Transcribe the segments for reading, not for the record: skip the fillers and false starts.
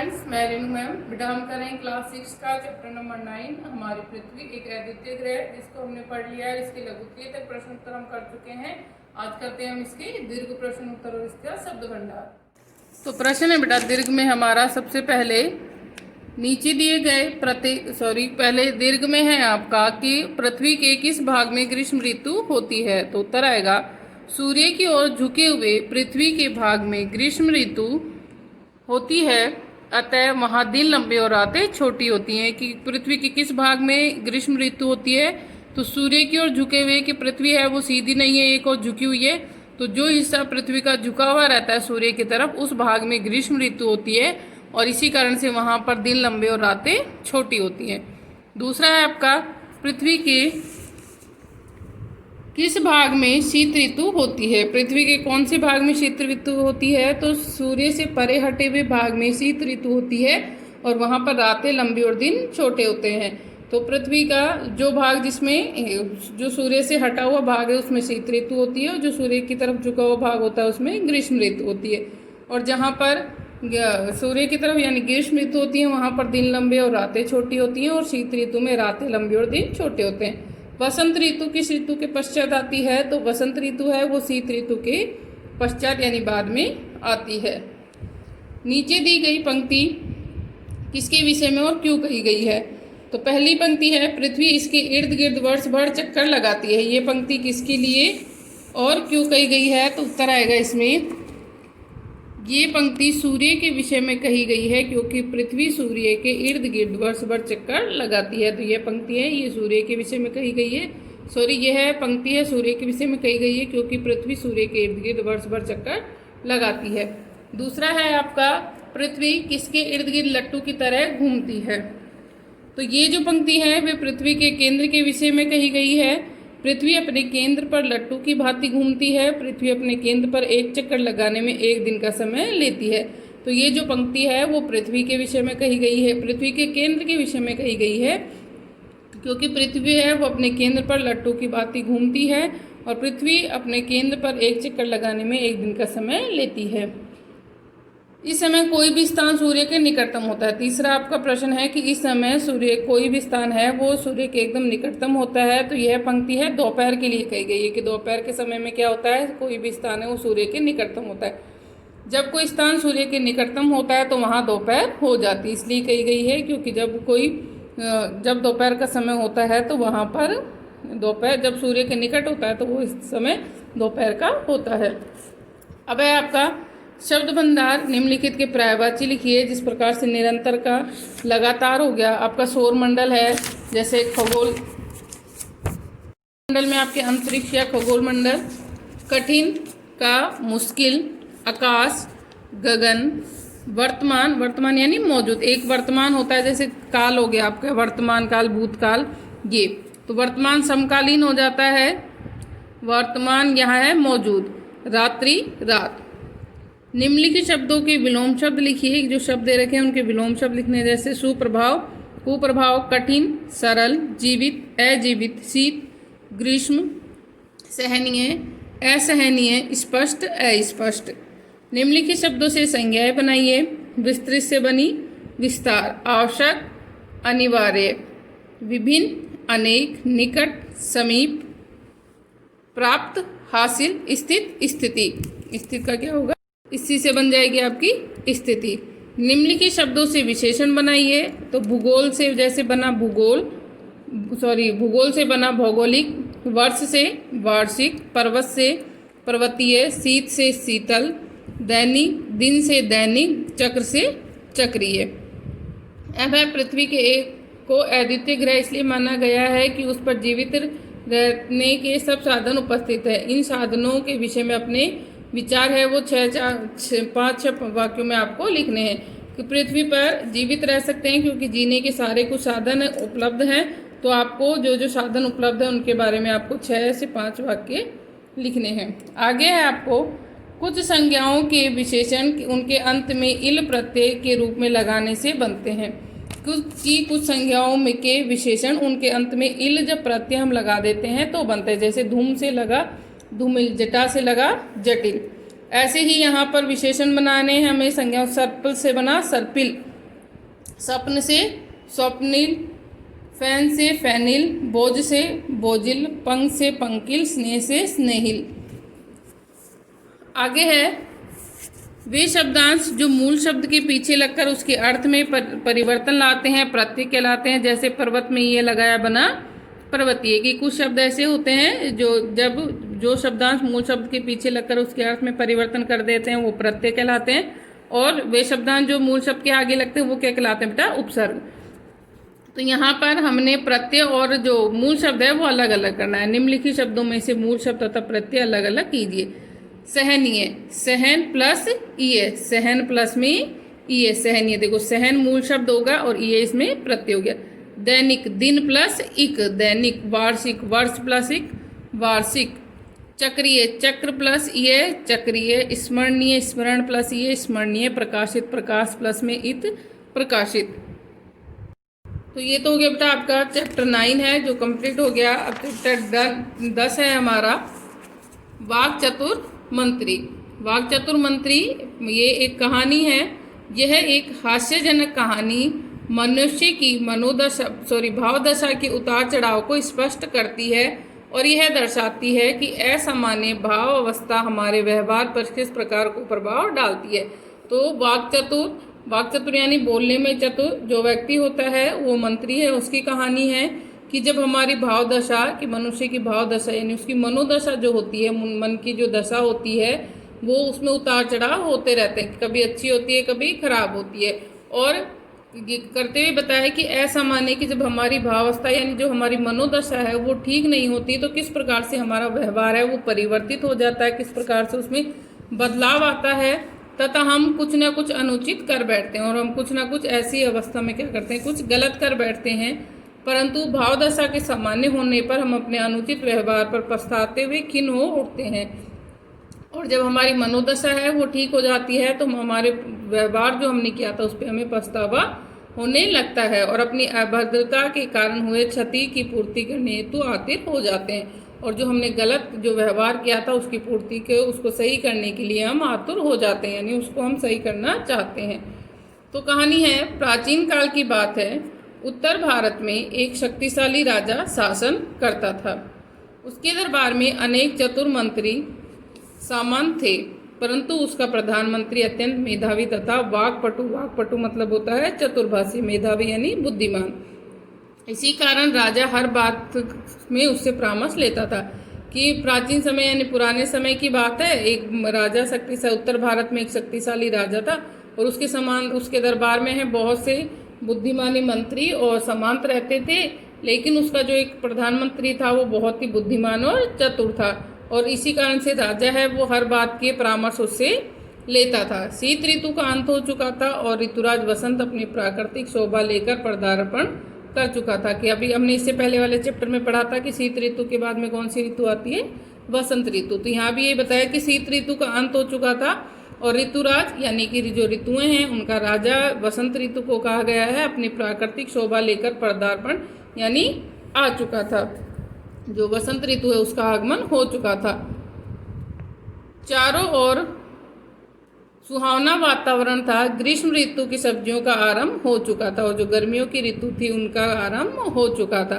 Friends, मैं Renu ma'am. बेटा हम कर रहे हैं क्लास 6 का चैप्टर नंबर 9। हमारी पृथ्वी एक अद्वितीय ग्रह है जिसको हमने पढ़ लिया है। इसके लघुत्तरीय तक प्रश्न उत्तर हम कर चुके हैं। आज करते हैं हम इसके दीर्घ प्रश्न उत्तर और इसका शब्द भंडार। तो प्रश्न है बेटा दीर्घ में हमारा सबसे पहले नीचे दिए गए पहले दीर्घ में है आपका कि पृथ्वी के किस भाग में ग्रीष्म ऋतु होती है। तो उत्तर आएगा सूर्य की ओर झुके हुए पृथ्वी के भाग में ग्रीष्म ऋतु होती है, अतः वहाँ दिन लंबे और रातें छोटी होती हैं। कि पृथ्वी के किस भाग में ग्रीष्म ऋतु होती है, तो सूर्य की ओर झुके हुए कि पृथ्वी है वो सीधी नहीं है, एक और झुकी हुई है, तो जो हिस्सा पृथ्वी का झुका हुआ रहता है सूर्य की तरफ उस भाग में ग्रीष्म ऋतु होती है और इसी कारण से वहाँ पर दिन लंबे और रातें छोटी होती हैं। दूसरा है आपका पृथ्वी के किस भाग में शीत ऋतु होती है। पृथ्वी के कौन से भाग में शीत ऋतु होती है, तो सूर्य से परे हटे हुए भाग में शीत ऋतु होती है और वहाँ पर रातें लंबी और दिन छोटे होते हैं। तो पृथ्वी का जो भाग जिसमें जो सूर्य से हटा हुआ भाग है उसमें शीत ऋतु होती है और जो सूर्य की तरफ झुका हुआ भाग होता है उसमें ग्रीष्म ऋतु होती है। और जहाँ पर सूर्य की तरफ यानी ग्रीष्म ऋतु होती है वहाँ पर दिन लंबे और रातें छोटी होती हैं और शीत ऋतु में रातें लंबी और दिन छोटे होते हैं। वसंत ऋतु किस ऋतु के पश्चात आती है, तो वसंत ऋतु है वो शीत ऋतु के पश्चात यानी बाद में आती है। नीचे दी गई पंक्ति किसके विषय में और क्यों कही गई है, तो पहली पंक्ति है पृथ्वी इसके इर्द गिर्द वर्ष भर चक्कर लगाती है। ये पंक्ति किसके लिए और क्यों कही गई है, तो उत्तर आएगा इसमें ये पंक्ति सूर्य के विषय में कही गई है क्योंकि पृथ्वी सूर्य के इर्द गिर्द वर्ष भर चक्कर लगाती है। तो ये पंक्ति है ये सूर्य के विषय में कही गई है, यह है पंक्ति है सूर्य के विषय में कही गई है क्योंकि पृथ्वी सूर्य के इर्द गिर्द वर्ष भर चक्कर लगाती है। दूसरा है आपका पृथ्वी किसके इर्द गिर्द लट्टू की तरह घूमती है। तो ये जो पंक्ति है वे पृथ्वी के केंद्र के विषय में कही गई है। पृथ्वी अपने केंद्र पर लट्टू की भांति घूमती है। पृथ्वी अपने केंद्र पर एक चक्कर लगाने में एक दिन का समय लेती है। तो ये जो पंक्ति है वो पृथ्वी के विषय में कही गई है, पृथ्वी के केंद्र के विषय में कही गई है क्योंकि पृथ्वी है वो अपने केंद्र पर लट्टू की भांति घूमती है और पृथ्वी अपने केंद्र पर एक चक्कर लगाने में एक दिन का समय लेती है। इस समय कोई भी स्थान सूर्य के निकटतम होता है। तीसरा आपका प्रश्न है कि इस समय सूर्य कोई भी स्थान है वो सूर्य के एकदम निकटतम होता है। तो यह पंक्ति है दोपहर के लिए कही गई है कि दोपहर के समय में क्या होता है, कोई भी स्थान है वो सूर्य के निकटतम होता है। जब कोई स्थान सूर्य के निकटतम होता है तो वहाँ दोपहर हो जाती है, इसलिए कही गई है क्योंकि जब दोपहर का समय होता है तो वहाँ पर दोपहर जब सूर्य के निकट होता है तो वो इस समय दोपहर का होता है। अब है आपका शब्द भंडार। निम्नलिखित के पर्यायवाची लिखिए जिस प्रकार से निरंतर का लगातार हो गया। आपका सौर मंडल है, जैसे खगोल मंडल में आपके अंतरिक्ष या खगोल मंडल, कठिन का मुश्किल, आकाश, गगन, वर्तमान यानी मौजूद, एक वर्तमान होता है जैसे काल हो गया आपका वर्तमान काल, भूतकाल, ये तो वर्तमान समकालीन हो जाता है। वर्तमान यहाँ है मौजूद, रात्रि, रात। निम्नलिखित शब्दों के विलोम शब्द लिखिए। जो शब्द दे रखे हैं उनके विलोम शब्द लिखने जैसे सुप्रभाव, कुप्रभाव, कठिन, सरल, जीवित, अजीवित, शीत, ग्रीष्म, सहनीय, असहनीय, स्पष्ट, अस्पष्ट। निम्नलिखित शब्दों से संज्ञाएं बनाइए। विस्तृत से बनी विस्तार, आवश्यक, अनिवार्य, विभिन्न, अनेक, निकट, समीप, प्राप्त, हासिल, स्थित, स्थिति। स्थिति का क्या होगा, इसी से बन जाएगी आपकी स्थिति। निम्नलिखित शब्दों से विशेषण बनाइए। तो भूगोल से जैसे बना भूगोल से बना भौगोलिक, वर्ष से वार्षिक, पर्वत से पर्वतीय, शीत से शीतल, दैनिक दिन से दैनिक, चक्र से चक्रीय। अब है पृथ्वी के एक को अद्वितीय ग्रह इसलिए माना गया है कि उस पर जीवित रहने के सब साधन उपस्थित है। इन साधनों के विषय में अपने विचार है वो 5-6 वाक्यों में आपको लिखने हैं कि पृथ्वी पर जीवित रह सकते हैं क्योंकि जीने के सारे कुछ साधन उपलब्ध हैं। तो आपको जो साधन उपलब्ध है उनके बारे में आपको 6 से 5 वाक्य लिखने हैं। आगे है आपको कुछ संज्ञाओं के विशेषण उनके अंत में इल प्रत्यय के रूप में लगाने से बनते हैं। कुछ संज्ञाओं में के विशेषण उनके अंत में इल जब प्रत्यय हम लगा देते हैं तो बनते हैं। जैसे धूम से लगा धूमिल, जटा से लगा जटिल। ऐसे ही यहाँ पर विशेषण बनाने हैं हमें। संज्ञा सर्पिल से बना सर्पिल, स्वप्न से स्वप्निल, फैन से फैनिल, बोझ से बोझिल, पंख से पंकिल, स्नेह से स्नेहिल। आगे है वे शब्दांश जो मूल शब्द के पीछे लगकर उसके अर्थ में परिवर्तन लाते हैं प्रत्यय कहलाते हैं। जैसे पर्वत में ये लगाया बना पर्वतीय, कि कुछ शब्द ऐसे होते हैं जो शब्दांश मूल शब्द के पीछे लगकर उसके अर्थ में परिवर्तन कर देते हैं वो प्रत्यय कहलाते हैं। और वे शब्दांश जो मूल शब्द के आगे लगते हैं वो क्या कहलाते हैं बेटा? उपसर्ग। तो यहाँ पर हमने प्रत्यय और जो मूल शब्द है वो अलग अलग करना है। निम्नलिखित शब्दों में से मूल शब्द तथा प्रत्यय अलग अलग कीजिए। सहनीय, सहन प्लस ईय, सहन प्लस में ईय, सहनीय। देखो सहन मूल शब्द होगा और ईय इसमें प्रत्यय हो गया। दैनिक, दिन प्लस इक, दैनिक। वार्षिक, वर्ष प्लस इक, वार्षिक। चक्रीय, चक्र प्लस ईय, चक्रीय। स्मरणीय, स्मरण प्लस ईय, स्मरणीय। प्रकाशित, प्रकाश प्लस में इत, प्रकाशित। तो ये तो हो गया बेटा आपका चैप्टर 9 है जो कंप्लीट हो गया। अब चैप्टर 10 है हमारा वाक् चतुर मंत्री। वाक् चतुर मंत्री ये एक कहानी है। यह एक हास्यजनक कहानी मनुष्य की भावदशा के उतार चढ़ाव को स्पष्ट करती है और यह दर्शाती है कि असामान्य भाव अवस्था हमारे व्यवहार पर किस प्रकार को प्रभाव डालती है। तो वाक् चतुर यानी बोलने में चतुर जो व्यक्ति होता है वो मंत्री है। उसकी कहानी है कि जब हमारी भावदशा कि मनुष्य की भावदशा यानी उसकी मनोदशा जो होती है, मन की जो दशा होती है वो उसमें उतार चढ़ाव होते रहते हैं। कभी अच्छी होती है कभी खराब होती है। और ये करते हुए बताया कि असामान्य कि जब हमारी भावावस्था यानी जो हमारी मनोदशा है वो ठीक नहीं होती तो किस प्रकार से हमारा व्यवहार है वो परिवर्तित हो जाता है, किस प्रकार से उसमें बदलाव आता है तथा हम कुछ ना कुछ अनुचित कर बैठते हैं और हम कुछ ना कुछ ऐसी अवस्था में क्या करते हैं, कुछ गलत कर बैठते हैं। परंतु भावदशा के सामान्य होने पर हम अपने अनुचित व्यवहार पर पछताते हुए खिन्न हो उठते हैं। और जब हमारी मनोदशा है वो ठीक हो जाती है तो हमारे व्यवहार जो हमने किया था उस पर हमें पछतावा होने लगता है और अपनी अभद्रता के कारण हुए क्षति की पूर्ति करने हेतु आतुर हो जाते हैं। और जो हमने गलत जो व्यवहार किया था उसकी पूर्ति के उसको सही करने के लिए हम आतुर हो जाते हैं, यानी उसको हम सही करना चाहते हैं। तो कहानी है, प्राचीन काल की बात है। उत्तर भारत में एक शक्तिशाली राजा शासन करता था। उसके दरबार में अनेक चतुर मंत्री सामंत थे, परंतु उसका प्रधानमंत्री अत्यंत मेधावी तथा वाक्पटु मतलब होता है चतुर्भाषी, मेधावी यानी बुद्धिमान। इसी कारण राजा हर बात में उससे परामर्श लेता था। कि प्राचीन समय यानी पुराने समय की बात है, एक राजा शक्तिशाली उत्तर भारत में एक शक्तिशाली राजा था और उसके समान उसके दरबार में है बहुत से बुद्धिमानी मंत्री और सामंत रहते थे। लेकिन उसका जो एक प्रधानमंत्री था वो बहुत ही बुद्धिमान और चतुर था और इसी कारण से राजा है वो हर बात के परामर्श उससे लेता था। शीत ऋतु का अंत हो चुका था और ऋतुराज वसंत अपनी प्राकृतिक शोभा लेकर पदार्पण कर चुका था। कि अभी हमने इससे पहले वाले चैप्टर में पढ़ा था कि शीत ऋतु के बाद में कौन सी ऋतु आती है, वसंत ऋतु। तो यहाँ भी ये बताया कि शीत ऋतु का अंत हो चुका था और ऋतुराज यानी कि जो ऋतुएं हैं उनका राजा वसंत ऋतु को कहा गया है अपनी प्राकृतिक शोभा लेकर पदार्पण यानी आ चुका था। जो वसंत ऋतु है उसका आगमन हो चुका था। चारों ओर सुहावना वातावरण था। ग्रीष्म ऋतु की सब्जियों का आरंभ हो चुका था और जो गर्मियों की ऋतु थी उनका आरंभ हो चुका था।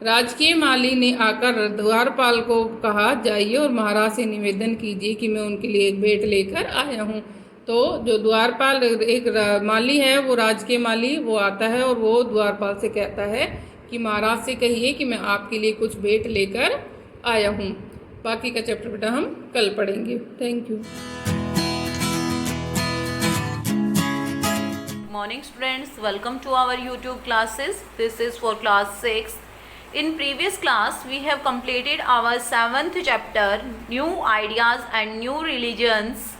राजकीय माली ने आकर द्वारपाल को कहा, जाइए और महाराज से निवेदन कीजिए कि मैं उनके लिए एक भेंट लेकर आया हूँ। तो जो द्वारपाल एक माली है वो राजकीय माली वो आता है और वो द्वारपाल से कहता है कि महाराज से कहिए कि मैं आपके लिए कुछ भेंट लेकर आया हूँ। बाकी का चैप्टर बेटा हम कल पढ़ेंगे। Thank you. Morning students, welcome to our YouTube classes. This is for class 6. In previous class we have completed our 7th chapter, new ideas and new religions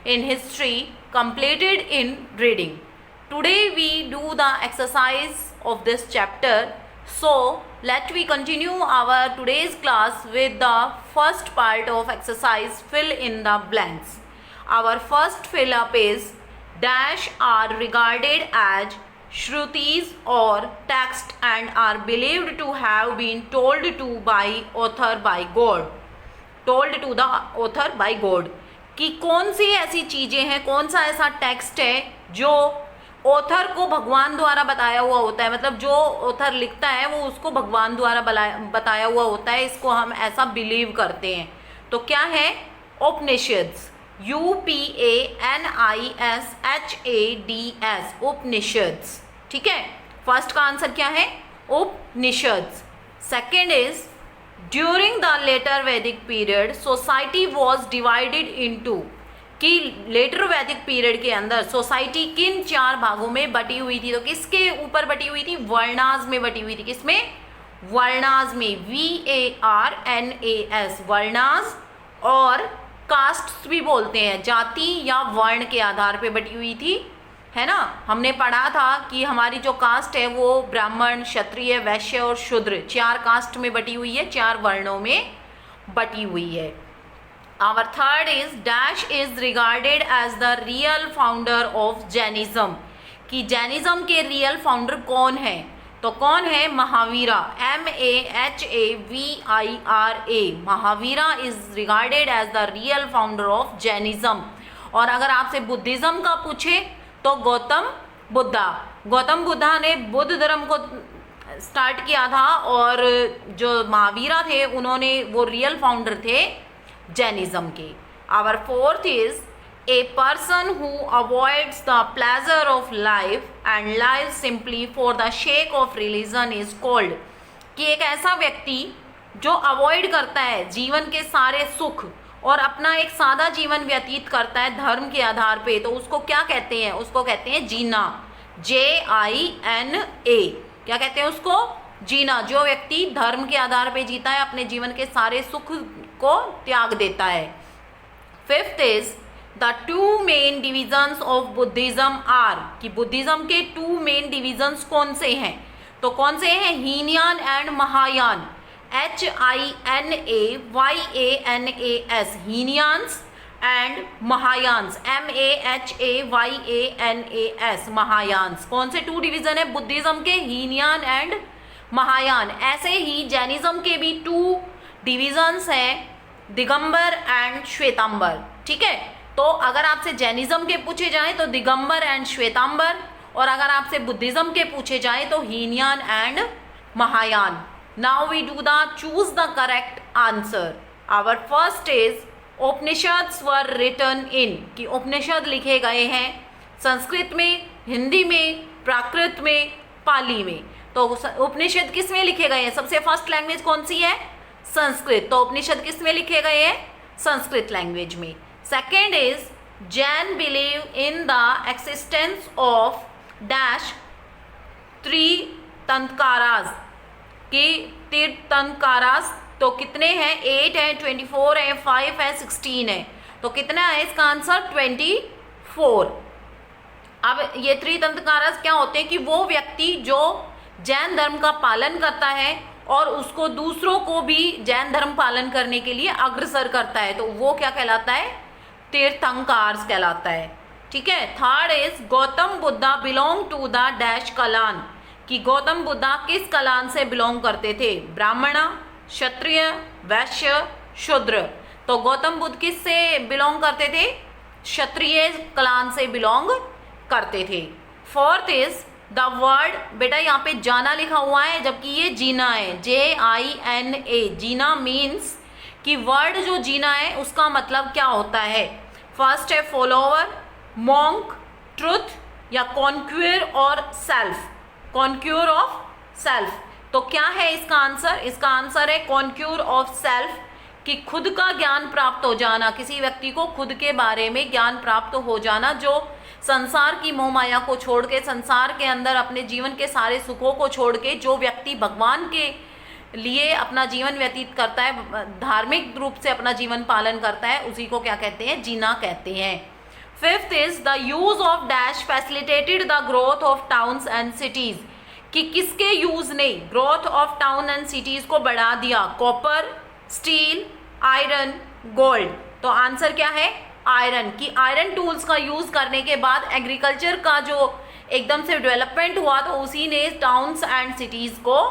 in history, completed in reading. Today we do the exercise of this chapter. So let we continue our today's class with the first part of exercise, fill in the blanks. Our first fill up is dash are regarded as shrutis or text and are believed to have been told to by author by God. Told to the author by God. कि कौन सी ऐसी चीज़ें हैं, कौन सा ऐसा text है जो ऑथर को भगवान द्वारा बताया हुआ होता है, मतलब जो ऑथर लिखता है वो उसको भगवान द्वारा बताया हुआ होता है, इसको हम ऐसा बिलीव करते हैं। तो क्या है? उपनिषद्स, UPANISHADS, उपनिषद्स। ठीक है, फर्स्ट का आंसर क्या है? Upanishads. Second is during the later वैदिक period society was divided into, कि लेटर वैदिक पीरियड के अंदर सोसाइटी किन 4 भागों में बटी हुई थी? तो किसके ऊपर बटी हुई थी? वर्णास में बटी हुई थी। किसमें? वर्णास में, VARNAS, वर्णास। और कास्ट भी बोलते हैं, जाति या वर्ण के आधार पे बटी हुई थी, है ना। हमने पढ़ा था कि हमारी जो कास्ट है वो ब्राह्मण, क्षत्रिय, वैश्य और शूद्र 4 कास्ट में बटी हुई है, 4 वर्णों में बटी हुई है। Our third is dash is regarded as the real founder of Jainism, कि जैनिज्म के रियल फाउंडर कौन है? तो कौन है? Mahavira, MAHAVIRA, Mahavira is regarded as the real founder of Jainism. और अगर आपसे बुद्धिज्म का पूछे तो गौतम बुद्धा, गौतम बुद्धा ने बुद्ध धर्म को स्टार्ट किया था, और जो महावीरा थे उन्होंने वो रियल फाउंडर थे जैनिज्म के। Our fourth is a person who avoids the pleasure of life and live simply for the sake of religion is called, कि एक ऐसा व्यक्ति जो अवॉइड करता है जीवन के सारे सुख और अपना एक सादा जीवन व्यतीत करता है धर्म के आधार पे, तो उसको क्या कहते हैं? उसको कहते हैं जीना, JINA। क्या कहते हैं उसको? जीना। जो व्यक्ति धर्म के आधार पे जीता है, अपने जीवन के सारे सुख को त्याग देता है। Fifth is the 2 main divisions of Buddhism are, कि बुद्धिज्म के 2 मेन डिविजन्स कौन से हैं? तो कौन से हैं? Hinayana and Mahayana, HINAYANAS, Hinayanas and Mahayanas, MAHAYANAS, Mahayanas. कौन से 2 डिवीजन है बुद्धिज्म के? हीनयान एंड महायान। ऐसे ही जैनिज्म के भी 2 डिविजन्स हैं, दिगंबर एंड श्वेतांबर। ठीक है, तो अगर आपसे जैनिज्म के पूछे जाए तो दिगंबर एंड श्वेतांबर, और अगर आपसे बुद्धिज्म के पूछे जाए तो Hinayana and Mahayana. Now we do the choose the correct answer. Our first is Upanishads were written in, कि उपनिषद लिखे गए हैं संस्कृत में, हिंदी में, प्राकृत में, पाली में। तो उपनिषद किस में लिखे गए हैं? सबसे फर्स्ट लैंग्वेज कौन सी है? संस्कृत। तो उपनिषद किस में लिखे गए हैं? संस्कृत लैंग्वेज में। Second is Jain believe in the existence of dash त्रितंत्कारास, कि तीर्थंकारास तो कितने हैं? 8 है, 24 है, 5 है, 16 है। तो कितना है इसका आंसर? 24। अब ये त्रितंत्कारास क्या होते हैं? कि वो व्यक्ति जो जैन धर्म का पालन करता है और उसको दूसरों को भी जैन धर्म पालन करने के लिए अग्रसर करता है, तो वो क्या कहलाता है? तीर्थंकार्स कहलाता है। ठीक है। Third is Gautama Buddha belong to the dash clan, कि गौतम बुद्धा किस कलान से बिलोंग करते थे? ब्राह्मण, क्षत्रिय, वैश्य, शूद्र। तो गौतम बुद्ध किस से बिलोंग करते थे? क्षत्रिय कलान से बिलोंग करते थे। फोर्थ इज द वर्ड, बेटा यहाँ पे जाना लिखा हुआ है जबकि ये जीना है, JINA। जीना मीन्स कि वर्ड जो जीना है उसका मतलब क्या होता है? फर्स्ट है फॉलोवर, मॉन्क, ट्रुथ या कॉन्क्यूर और सेल्फ, कॉन्क्यूर ऑफ सेल्फ। तो क्या है इसका आंसर? इसका आंसर है कॉन्क्यूर ऑफ सेल्फ, कि खुद का ज्ञान प्राप्त हो जाना, किसी व्यक्ति को खुद के बारे में ज्ञान प्राप्त हो जाना, जो संसार की मोह माया को छोड़ के, संसार के अंदर अपने जीवन के सारे सुखों को छोड़ के जो व्यक्ति भगवान के लिए अपना जीवन व्यतीत करता है, धार्मिक रूप से अपना जीवन पालन करता है, उसी को क्या कहते हैं? जीना कहते हैं। Fifth is the use of dash facilitated the growth of towns and cities, कि किसके यूज ने growth of town and cities को बढ़ा दिया? Copper, steel, iron, gold. तो आंसर क्या है? आयरन, की आयरन टूल्स का यूज करने के बाद एग्रीकल्चर का जो एकदम से डेवलपमेंट हुआ तो उसी ने टाउन्स एंड सिटीज को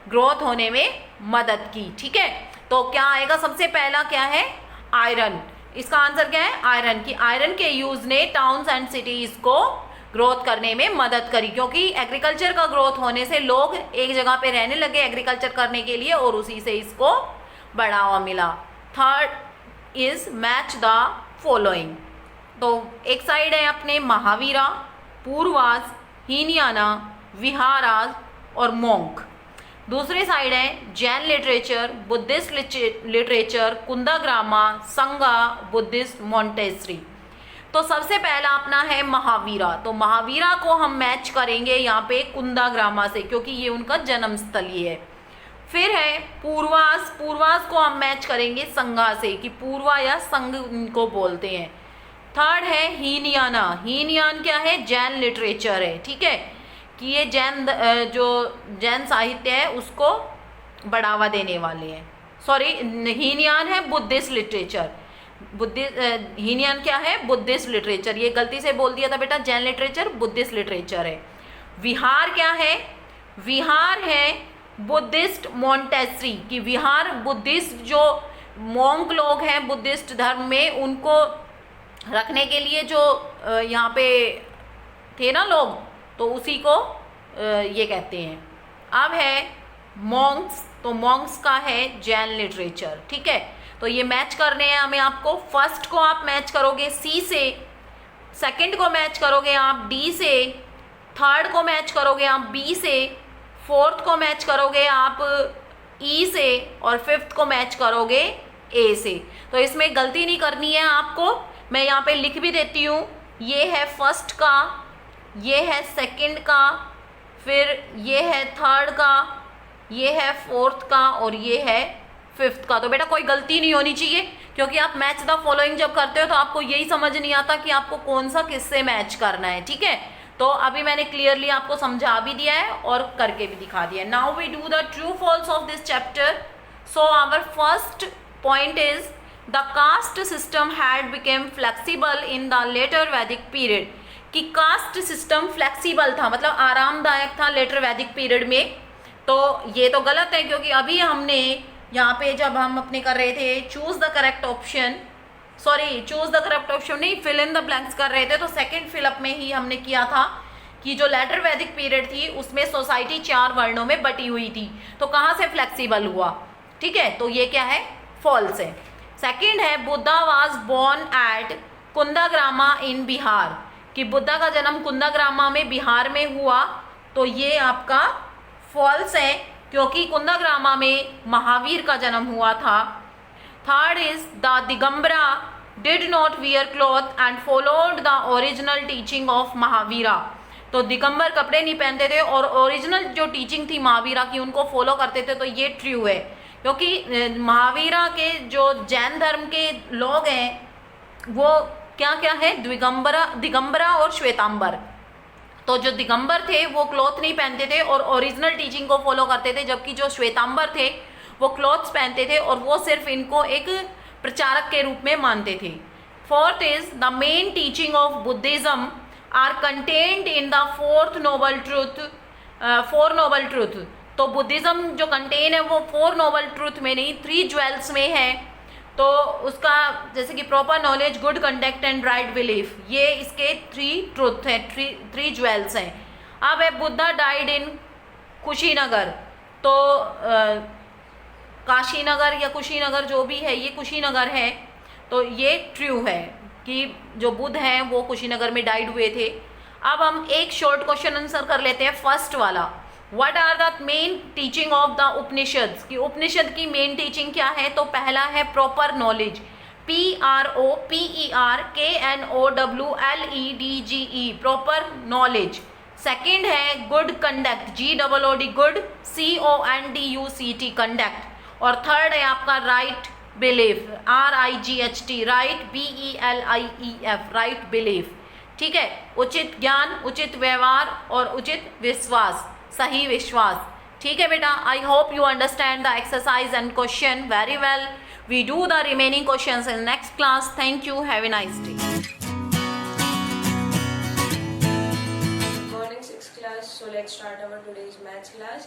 ग्रोथ होने में मदद की। ठीक है, तो क्या आएगा? सबसे पहला क्या है? आयरन। इसका आंसर क्या है? आयरन, की आयरन के यूज ने टाउन्स एंड सिटीज को ग्रोथ करने में मदद करी, क्योंकि एग्रीकल्चर का ग्रोथ होने से लोग एक जगह पे रहने लगे एग्रीकल्चर करने के लिए और उसी से इसको बढ़ावा मिला। Third is match the following. तो एक साइड है अपने महावीरा, पूर्वाज, हीनयाना, विहाराज और मोंक। दूसरी साइड है जैन लिटरेचर, बुद्धिस्ट लिटरेचर, कुंदाग्रामा, संगा, बुद्धिस्ट मॉन्टेसरी। तो सबसे पहला अपना है महावीरा। तो महावीरा को हम मैच करेंगे यहाँ पे कुंदाग्रामा से, क्योंकि ये उनका जन्म स्थल ही है। फिर है पूर्वास, पूर्वास को हम मैच करेंगे संगा से, कि पूर्वा या संग इनको बोलते हैं। थर्ड है हीनयाना, हीनयान क्या है, जैन लिटरेचर है, ठीक है, कि ये जैन जो जैन साहित्य है उसको बढ़ावा देने वाले हैं। सॉरी, हीनयान है बुद्धिस्ट लिटरेचर, हीनयान क्या है, बुद्धिस्ट लिटरेचर, ये गलती से बोल दिया था बेटा, जैन लिटरेचर बुद्धिस्ट लिटरेचर है। विहार क्या है, विहार है बुद्धिस्ट मॉन्टेसरी, कि विहार बुद्धिस्ट जो मोंक लोग हैं बुद्धिस्ट धर्म में, उनको रखने के लिए जो यहाँ पे थे ना लोग, तो उसी को ये कहते हैं। अब है मॉन्क्स, तो मॉन्क्स का है जैन लिटरेचर, ठीक है। तो ये मैच करने हैं हमें आपको। फर्स्ट को आप मैच करोगे सी से, सेकंड को मैच करोगे आप डी से, थर्ड को मैच करोगे आप बी से, फोर्थ को मैच करोगे आप ई से और फिफ्थ को मैच करोगे ए से। तो इसमें गलती नहीं करनी है आपको, मैं यहाँ पे लिख भी देती हूँ। ये है फर्स्ट का, ये है सेकंड का, फिर ये है थर्ड का, ये है फोर्थ का और ये है फिफ्थ का। तो बेटा कोई गलती नहीं होनी चाहिए, क्योंकि आप मैच द फॉलोइंग जब करते हो तो आपको यही समझ नहीं आता कि आपको कौन सा किससे मैच करना है, ठीक है। तो अभी मैंने क्लियरली आपको समझा भी दिया है और करके भी दिखा दिया है। Now we do the true false of this chapter. So our first point is the caste system had become flexible in the later वैदिक पीरियड, कि कास्ट सिस्टम फ्लेक्सिबल था, मतलब आरामदायक था लेटर वैदिक पीरियड में। तो ये तो गलत है, क्योंकि अभी हमने यहाँ पे जब हम अपने कर रहे थे choose the correct option, sorry choose the correct option नहीं, फिल इन द ब्लैंक्स कर रहे थे, तो सेकंड फिलअप में ही हमने किया था कि जो लेटर वैदिक पीरियड थी उसमें सोसाइटी 4 वर्णों में बटी हुई थी, तो कहाँ से फ्लेक्सिबल हुआ, ठीक है। तो ये क्या है, फॉल्स है। सेकंड है बुद्धा वाज बोर्न एट कुंदाग्रामा इन बिहार, कि बुद्धा का जन्म कुंदाग्रामा में बिहार में हुआ, तो ये आपका फॉल्स है, क्योंकि कुंदाग्रामा में महावीर का जन्म हुआ था। Third is the Digambara did not wear cloth and followed the original teaching of Mahavira, तो दिगंबर कपड़े नहीं पहनते थे और ओरिजिनल जो टीचिंग थी महावीरा की उनको फॉलो करते थे। तो ये ट्रू है, क्योंकि महावीरा के जो जैन धर्म के लोग हैं वो क्या क्या है, दिगंबरा और श्वेतांबर। तो जो दिगंबर थे वो क्लॉथ नहीं पहनते थे और ओरिजिनल टीचिंग को फॉलो करते थे, जबकि जो श्वेतांबर थे वो क्लॉथ्स पहनते थे और वो सिर्फ इनको एक प्रचारक के रूप में मानते थे। Fourth is the main teaching of Buddhism are contained in the four noble truth. तो बुद्धिज्म जो कंटेन है वो 4 नोबल ट्रूथ में नहीं, 3 ज्वेल्स में है। तो उसका जैसे कि proper knowledge, good conduct and right belief, ये इसके 3 ट्रूथ हैं, 3 ज्वेल्स हैं। अब है बुद्धा डाइड इन कुशीनगर, तो काशीनगर या कुशीनगर जो भी है, ये कुशीनगर है, तो ये ट्रू है कि जो बुद्ध हैं वो कुशीनगर में डाइड हुए थे। अब हम एक शॉर्ट क्वेश्चन आंसर कर लेते हैं, फर्स्ट वाला। What are the main teaching of the Upanishad, कि उपनिषद की मेन टीचिंग क्या है। तो पहला है proper knowledge, PROPERKNOWLEDGE, proper knowledge. Second है good conduct, GOOD good, CONDUCT conduct. और थर्ड है आपका right belief, RIGHT right, BELIEF right belief, ठीक है। उचित ज्ञान, उचित व्यवहार और उचित विश्वास, सही विश्वास, ठीक है बेटा। I hope you understand the exercise and question very well. We do the remaining questions in next class. Thank you, have a nice day. Morning 6th class, so let's start our today's maths class.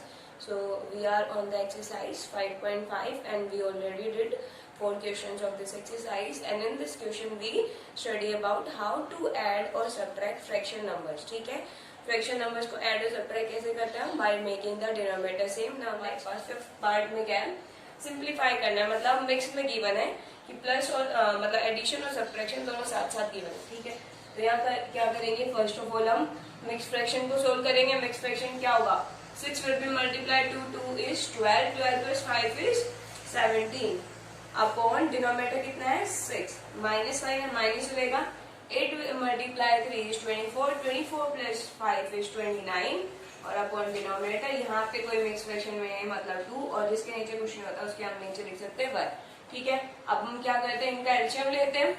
So we are on the exercise 5.5 and we already did 4 questions of this exercise, and in this question we study about how to add or subtract fraction numbers. ठीक है, fraction numbers को add और subtract कैसे करते हैं हम? By making the denominator same. ना हमारे पास फिफ्थ पार्ट में क्या है, सिंप्लीफाई करना है, मतलब मिक्स में गिवन है कि प्लस और मतलब एडिशन और सब्ट्रैक्शन दोनों साथ साथ गिवन है। ठीक है, तो यहाँ क्या करेंगे, फर्स्ट ऑफ ऑल हम मिक्स फ्रैक्शन को सोल्व करेंगे। मिक्स फ्रैक्शन क्या होगा, 6 will be multiply two 2 is 12, 12 plus 5 is 17 upon denominator कितना है 6, माइनस साइन है माइनस रहेगा, 8 मल्टीप्लाई 3 इज 24, 24 प्लस 5 इज 29 और अपॉन डिनोमिनेटर यहाँ पे कोई मिक्स फ्रैक्शन में है मतलब 2 और जिसके नीचे कुछ नहीं होता उसके हम नीचे लिख सकते हैं 1। ठीक है, अब हम क्या करते हैं, इनका एलसीएम लेते हैं।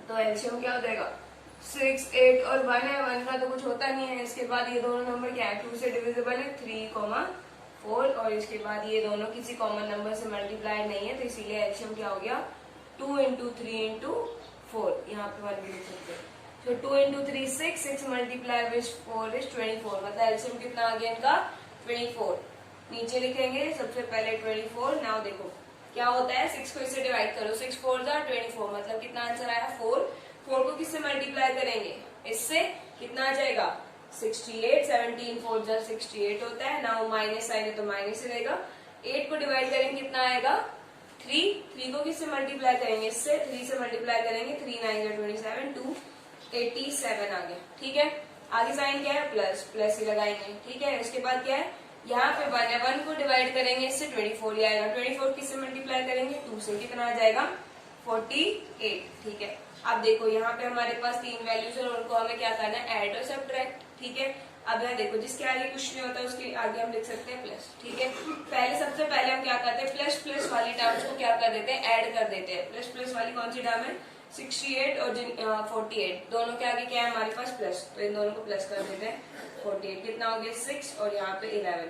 तो एलसीएम क्या हो जाएगा, 6, 8 और 1 है, 1 का तो कुछ होता नहीं है। इसके बाद ये दोनों नंबर क्या है, 2 से डिविजिबल है, 3, 4 और इसके बाद ये दोनों किसी कॉमन नंबर से मल्टीप्लाई नहीं है, तो इसीलिए एलसीएम क्या हो गया 2 इंटू 3 इंटू 4, यहाँ पे 1 भी लिख सकते हैं। तो 2 इंटू 3 6, 6 मल्टीप्लाई विथ 4 इज 24, मतलब एलसीएम कितना आ गया इनका 24। नीचे लिखेंगे सबसे पहले 24। नाउ देखो क्या होता है, 6 को इससे डिवाइड करो, 6 4 जा 24, मतलब कितना आंसर आया 4। 4 को किससे मल्टीप्लाई करेंगे, इससे कितना आ जाएगा 68, 17 4 जा 68 होता है। नाउ माइनस साइन है तो माइनस ही रहेगा। 8 को डिवाइड करेंगे कितना आएगा 3 को किससे मल्टीप्लाई करेंगे, इससे 3 से मल्टीप्लाई करेंगे, 3 9 जा 27, 287 आ गया। ठीक है, आगे साइन क्या है प्लस, प्लस ही लगाएंगे। ठीक है, इसके बाद क्या है, यहाँ पे 1 है, 1 को डिवाइड करेंगे इससे 24 ही आएगा, 24 किससे मल्टीप्लाई करेंगे 2 से, कितना आ जाएगा 48। ठीक है, अब देखो यहाँ पे हमारे पास 3 वैल्यूज और उनको हमें क्या करना है, ऐड और सब्ट्रैक्ट। ठीक है, अब यहाँ देखो जिसके आगे कुछ नहीं होता उसके आगे हम लिख सकते हैं प्लस। ठीक है, पहले सबसे पहले हम क्या करते हैं, प्लस प्लस वाली टर्म्स को क्या कर देते हैं, ऐड कर देते हैं। प्लस प्लस वाली कौन सी टर्म है, 68 और 48, दोनों के आगे क्या है हमारे पास प्लस, तो इन दोनों को प्लस कर देते हैं। 48 कितना हो गया 6 और यहाँ पे 11,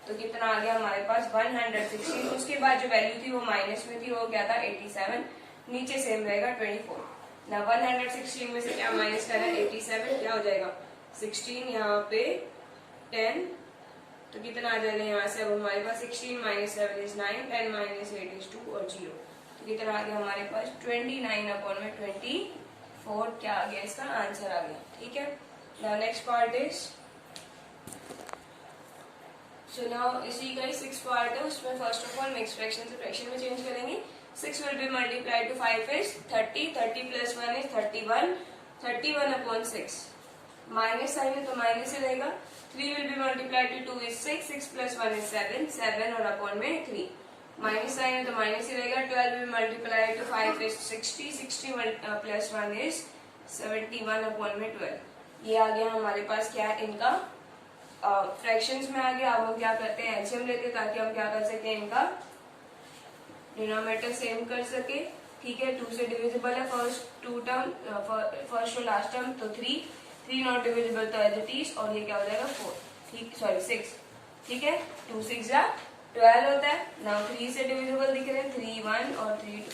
तो कितना आ गया हमारे पास 116। उसके बाद जो वैल्यू थी वो माइनस में थी, वो क्या था 87, नीचे सेम रहेगा 24 ना। 116 में से क्या माइनस करना है 87, क्या हो जाएगा 16, यहाँ पे 10, तो कितना आ जाएगा यहाँ से, अब हमारे पास 16 माइनस 7 इज 9, 10 माइनस 8 इज 2 और 0, तो कितना आ गया हमारे पास 29 अपॉन में 24, क्या आ गया इसका आंसर आ गया। ठीक है, now next part is, so now इसी का ही 6 पार्ट है, उसमें first of all mix fraction से फ्रैक्शन में चेंज करेंगे। 6 will be multiplied to 5 is 30, 30 plus 1 is 31, 31 upon 6, minus sign है तो माइनस ही रहेगा। 3 will be multiplied to 2 is 6, 6 plus 1 is 7, 7 और अपॉन में 3, माइनस साइन है तो माइनस ही रहेगा। 12 will be multiplied to 5 is 60, 60 plus 1 is 71 upon में 12। ये आ गया हमारे पास क्या है इनका फ्रैक्शंस में आ गया। अब हम क्या करते हैं, एलसीएम लेते हैं ताकि हम क्या कर सके, इनका डिनोमिनेटर सेम कर सके। ठीक है, 2 से डिविजिबल है फर्स्ट टू टर्म, फर्स्ट और लास्ट टर्म, तो 3 नॉट डिविजिबल तो एज इट इज, और ये क्या हो जाएगा 4, ठीक सॉरी 6। ठीक है, 2 6 जा 12 होता है। नाउ 3 से डिविजिबल दिख रहे हैं, 3 1 और 3 2,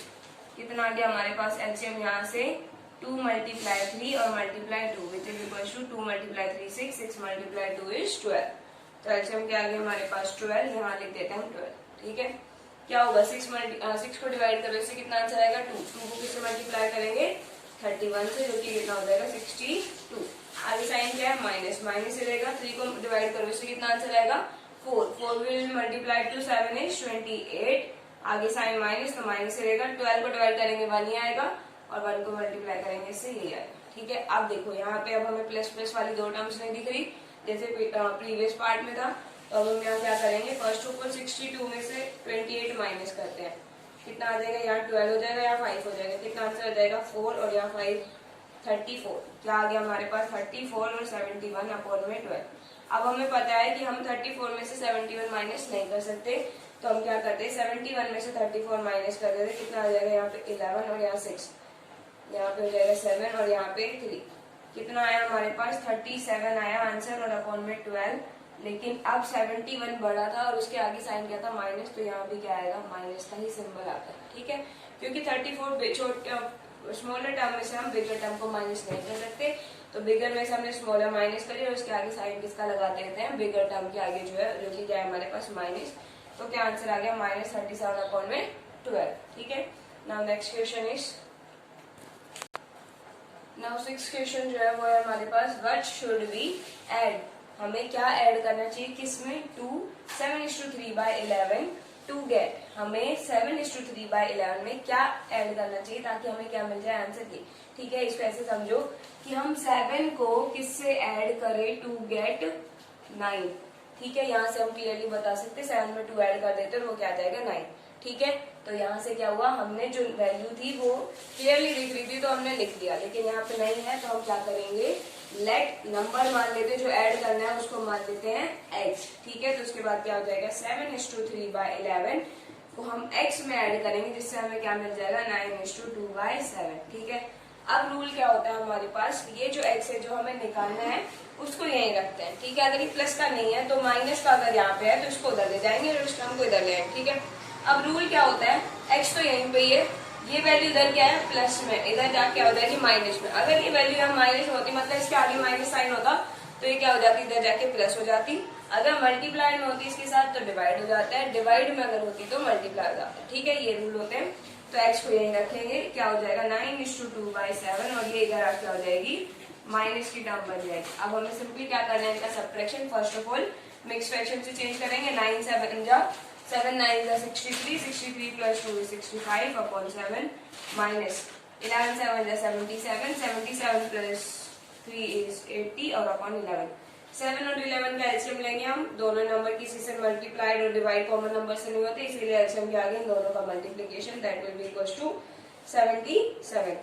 कितना आ गया हमारे पास एलसीएम यहाँ से 2 मल्टीप्लाई 3 और multiply 2 which is equal to 2 multiply 3 6, 6 multiply 2 is 12, तो एलसीएम क्या आ गया हमारे पास 12, यहाँ लिख देते हैं हम 12। ठीक है, क्या होगा 6 को डिवाइड करो, इससे कितना आंसर आएगा 2 को किससे मल्टीप्लाई करेंगे 31 से, जो कि कितना हो जाएगा 62। आगे साइन क्या है माइनस, माइनस से रहेगा। 3 को डिवाइड करो, इससे कितना आंसर आएगा 4 विल मल्टीप्लाई टू 7 इज 28, आगे साइन माइनस तो माइनस से रहेगा। 12 को डिवाइड करेंगे 1 ही आएगा और 1 को मल्टीप्लाई करेंगे इससे ये आएगा। ठीक है, अब देखो यहाँ पे अब हमें प्लस प्लस वाली 2 टर्म्स नहीं दिख रही जैसे प्रीवियस पार्ट में था, तो अब हम यहाँ क्या करेंगे, फर्स्ट ऊपर 62 में से 28 माइनस करते हैं, कितना आ जाएगा, यहाँ 12 हो जाएगा, यहाँ 5 हो जाएगा, कितना आंसर आ जाएगा 4 और यहाँ 5 34, क्या आ गया हमारे पास 34 और 71 अपॉन में 12। अब हमें पता है कि हम 34 में से 71 माइनस नहीं कर सकते, तो हम क्या करते हैं 71 में से 34 माइनस कर देते, कितना आ जाएगा यहाँ पे 11 और यहाँ 6, यहाँ पे हो जाएगा 7 और यहाँ पे 3, कितना आया हमारे पास 37 आया आंसर और अपॉन में 12। लेकिन अब 71 बड़ा था और उसके आगे साइन क्या था माइनस, तो यहाँ भी क्या आएगा माइनस का ही सिंबल आता है। ठीक है, क्योंकि 34 स्मॉलर टर्म में से हम बिगर टर्म को माइनस नहीं कर सकते, तो बिगर में से हमने स्मॉलर माइनस करी और उसके आगे साइन किसका लगा देते हैं, बिगर टर्म के आगे जो है, जो कि क्या है हमारे पास माइनस। तो क्या आंसर आ गया -37/12। ठीक है। Now next question is, now 6th question जो है वो है हमारे पास, व्हाट शुड वी ऐड, हमें क्या ऐड करना चाहिए किसमें, 7:3/11 टू गेट, हमें 7:3/11 में क्या ऐड करना चाहिए ताकि हमें क्या मिल जाए, आंसर की। ठीक है, इसको ऐसे समझो कि हम 7 को किससे ऐड करें टू गेट 9। ठीक है, यहाँ से हम क्लियरली बता सकते हैं 7 में 2 ऐड कर देते हैं वो क्या आ जाएगा 9। ठीक है, तो यहाँ से क्या हुआ, हमने जो वैल्यू थी वो क्लियरली लिख रही थी तो हमने लिख दिया, लेकिन यहाँ पे नहीं है तो हम क्या करेंगे, लेट नंबर मान लेते हैं, जो ऐड करना है उसको मान लेते हैं x। ठीक है, तो उसके बाद क्या हो जाएगा 7:3/11 को हम x में ऐड करेंगे जिससे हमें क्या मिल जाएगा 9:2/7। ठीक है, अब रूल क्या होता है हमारे पास, ये जो x है जो हमें निकालना है उसको यहीं रखते हैं। ठीक है, अगर ये प्लस का नहीं है तो माइनस का अगर यहाँ पे है तो इसको उधर ले जाएंगे और उस टर्म को इधर ले आएंगे। ठीक है, अब रूल क्या होता है, x तो यहीं पे ही है, ये वैल्यू इधर क्या है प्लस में, इधर जाके क्या हो जाएगी माइनस में। अगर ये वैल्यू यहाँ माइनस होती मतलब इसके आगे माइनस साइन होता तो ये क्या हो जाती, इधर जाके प्लस हो जाती। अगर मल्टीप्लाई में होती इसके साथ तो डिवाइड हो जाता है, डिवाइड में अगर होती तो मल्टीप्लाई हो जाता है। ठीक है, ये रूल होते हैं। तो x को यहीं रखेंगे, क्या हो जाएगा 9:2/7 और ये इधर क्या हो जाएगी माइनस की टर्म बन जाएगी। अब हमें सिंपली क्या करना है, इनका subtraction. First of all mix fraction से चेंज करेंगे, 9 7 जा 7 9 जा 63, 63 + 2 is 65/7 माइनस 11 7 जा 77, 77 + 3 is 80 और अपॉन 11। 7 और 11 का एलसीएम लेंगे हम, दोनों नंबर किसी से मल्टीप्लाइड और डिवाइड कॉमन नंबर से नहीं होते, इसीलिए एलसीएम के आगे इन दोनों का multiplication, that will be equals to 77।